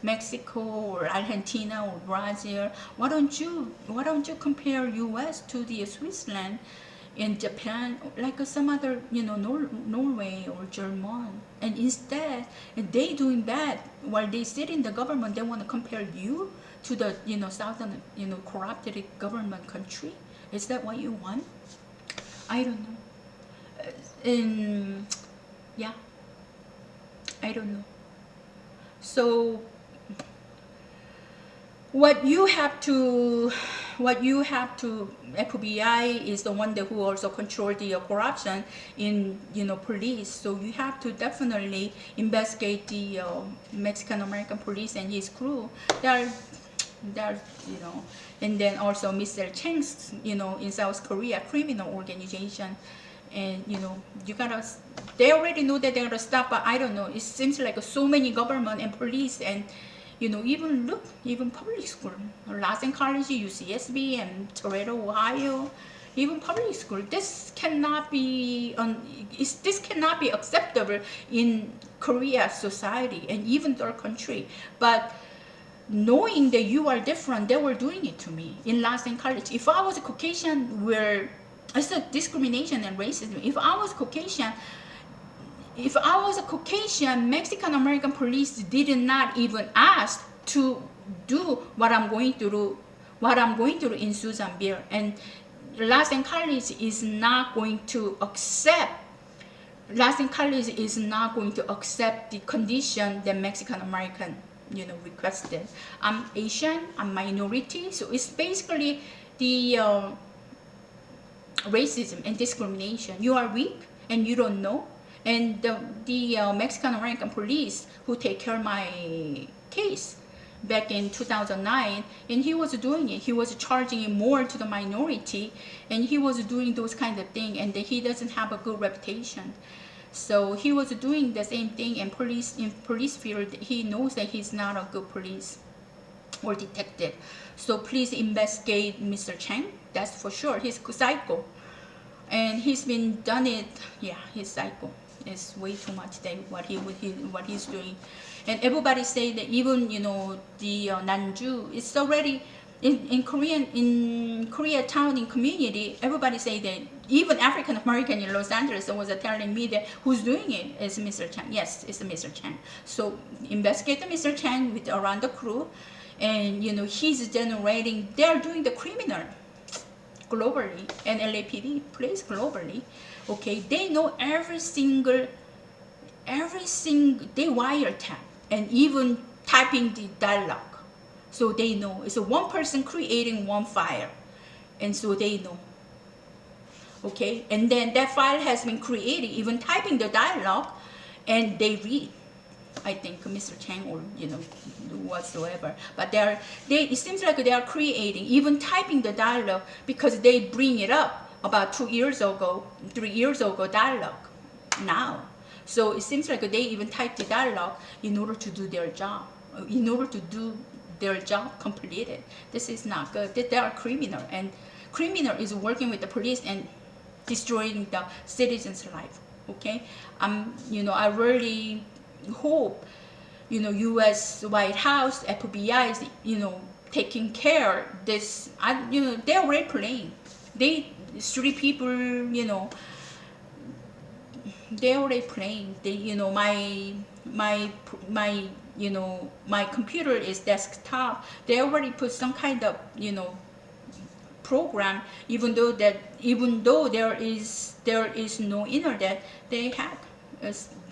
Mexico or Argentina or Brazil. Why don't you compare U.S. to the Switzerland and Japan, like some other, Norway or German? And instead, they doing bad while they sit in the government. They want to compare you to the, southern, corrupted government country. Is that what you want? I don't know. Yeah, I don't know. So what you have to FBI is the one who also control the corruption in police. So you have to definitely investigate the Mexican American police and his crew. They're and then also Mr. Chang's in South Korea criminal organization, And you know, you gotta, they already know that they're gonna stop, but I don't know, it seems like so many government and police and you know, even look, even public school, Lassen College, UCSB, and Toledo, Ohio, even public school. This cannot be this cannot be acceptable in Korea society and even their country. But knowing that you are different, they were doing it to me in Lassen College. If I was a Caucasian, where it's a discrimination and racism. If I was Caucasian, Mexican American police did not even ask to do what I'm going to do in Susanville. And Lassen College is not going to accept the condition that Mexican American, you know, requested. I'm Asian, I'm minority, so it's basically the racism and discrimination. You are weak and you don't know. And the Mexican American police who take care of my case back in 2009, and he was doing it. He was charging it more to the minority, and he was doing those kind of things, and he doesn't have a good reputation. So he was doing the same thing, and in police field, he knows that he's not a good police or detective. So please investigate Mr. Chang. That's for sure. He's psycho, and he's been done it. Yeah, he's psycho. It's way too much than what he's doing. And everybody say that even, you know, the Nanju, it's already in Koreatown, in community, everybody say that even African American in Los Angeles was telling me that who's doing it is Mr. Chang. Yes, it's Mr. Chang. So investigate the Mr. Chang with around the crew, and you know, he's generating. They're doing the criminal globally, and LAPD plays globally. Okay, they know every single they wiretap and even typing the dialogue. So they know it's a one person creating one file, and so they know. Okay, and then that file has been created, even typing the dialogue, and they read. I think Mr. Chang or, you know, whatsoever, but it seems like they are creating, even typing the dialogue, because they bring it up about 2 years ago, 3 years ago dialogue now. So it seems like they even type the dialogue in order to do their job, completed. This is not good. They are criminal, and criminal is working with the police and destroying the citizens' life. Okay, you know, I really hope, you know, U.S. White House, FBI is, you know, taking care this. You know, they're already playing. Street people, you know, they're already playing. You know, my you know, my computer is desktop. They already put some kind of, you know, program, even though there is no internet, they hack.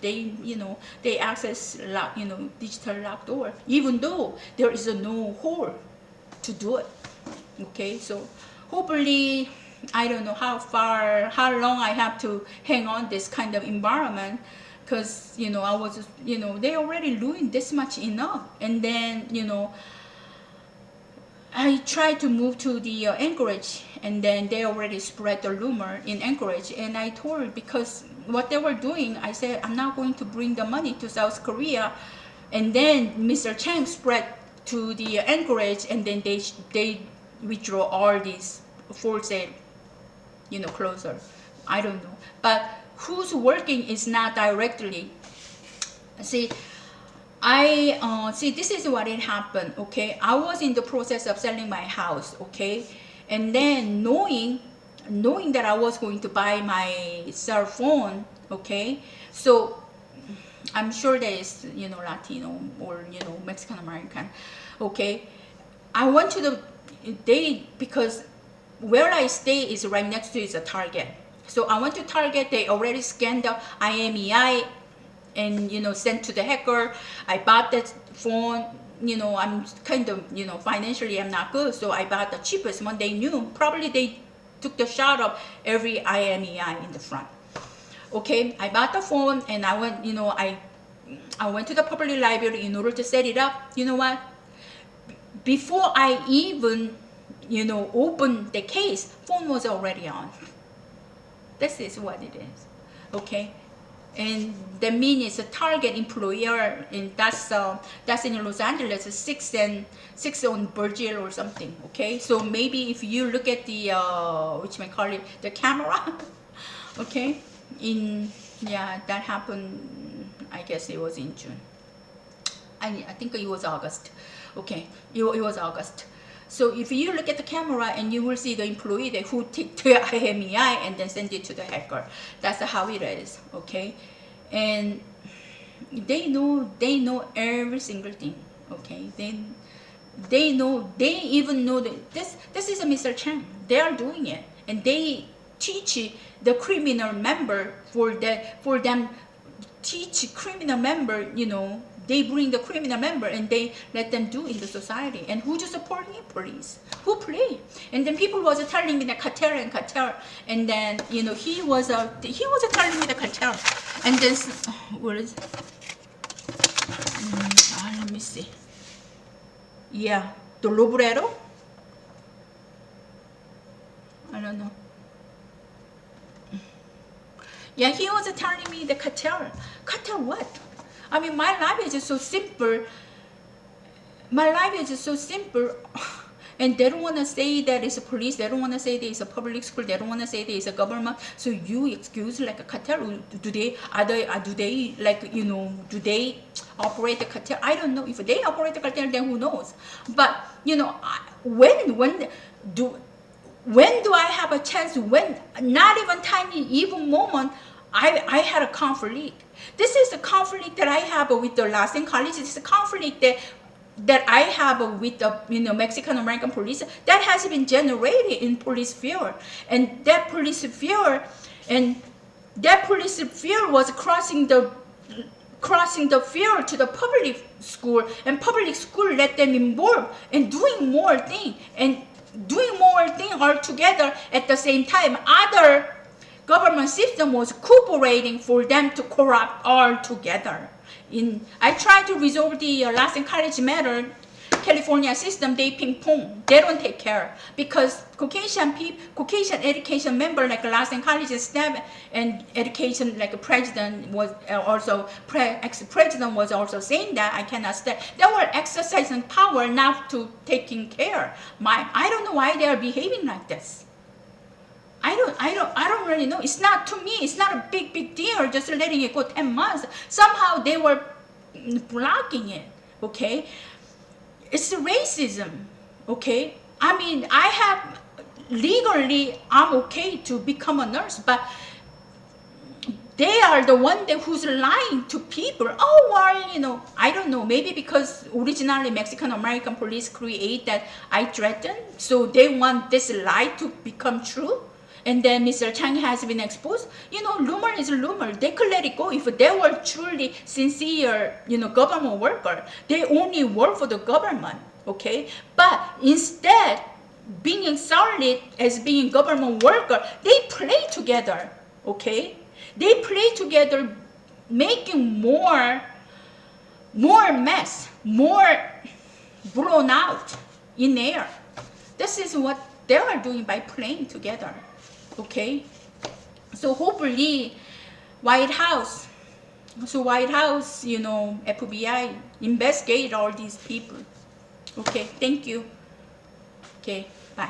You know, they access lock, you know, digital lock door, even though there is no hole to do it. Okay, so hopefully, I don't know how long I have to hang on this kind of environment, because, you know, you know, they already ruined this much enough. And then, you know, I tried to move to the Anchorage, and then they already spread the rumor in Anchorage. And I told, because what they were doing, I said, I'm not going to bring the money to South Korea. And then Mr. Chang spread to the Anchorage, and then they withdraw all these for sale, you know, closer. I don't know. But who's working is not directly. See, this is what it happened. Okay, I was in the process of selling my house. Okay, and then knowing that I was going to buy my cell phone. Okay, so I'm sure there is, you know, Latino or, you know, Mexican American. Okay, I went to because where I stay is right next to is a Target. So I went to Target. They already scanned the IMEI and, you know, sent to the hacker. I bought that phone. You know, I'm kind of, you know, financially I'm not good, so I bought the cheapest one. They knew probably they took the shot of every IMEI in the front. Okay, I bought the phone, and I went, you know, I went to the public library in order to set it up. You know what? Before I even, you know, opened the case, phone was already on. This is what it is. Okay. And that means it's a target employer, and that's in Los Angeles, 6 on Virgil or something. Okay, so maybe if you look at the which may call it the camera, okay, that happened. I guess it was in June. I think it was August. Okay, it was August. So if you look at the camera and you will see the employee who take the IMEI and then send it to the hacker. That's how it is, okay? And they know every single thing, okay? They even know that this is a Mr. Chang. They are doing it, and they teach the criminal member teach criminal member, they bring the criminal member and they let them do in the society. And who just supporting police? Who play? And then people was telling me the cartel, and then he was telling me the cartel, and then what is? Let me see. Yeah, the Lobrero. I don't know. Yeah, he was telling me the cartel. Cartel what? I mean, my life is so simple. My life is so simple. And they don't want to say that it's a police. They don't want to say that it's a public school. They don't want to say that it's a government. So you excuse like a cartel? Do they operate the cartel? I don't know. If they operate the cartel, then who knows? But when do I have a chance? When not even tiny even moment, I had a conflict. This is a conflict that I have with the Latin college. It's a conflict that I have with the Mexican American police that has been generated in police fear, and that police fear was crossing the fear to the public school, and public school let them involved in doing more thing altogether at the same time. Other government system was cooperating for them to corrupt all together. I tried to resolve the Latin college matter. California system, they ping pong. They don't take care, because Caucasian education member like Latin college staff and education like president was also ex-president was also saying that I cannot stay. They were exercising power not to taking care. I don't know why they are behaving like this. I don't really know. It's not, to me, it's not a big deal just letting it go 10 months. Somehow they were blocking it, okay? It's racism, okay? I mean, legally, I'm okay to become a nurse, but they are the one who's lying to people. Oh, well, I don't know. Maybe because originally Mexican American police create that I threaten, so they want this lie to become true. And then Mr. Chang has been exposed. Rumor is rumor. They could let it go if they were truly sincere, government worker. They only work for the government, okay? But instead, being solid as being government worker, they play together, okay? They play together, making more mess, more blown out in air. This is what they are doing by playing together. Okay, so hopefully White House, FBI investigate all these people. Okay, thank you. Okay, bye.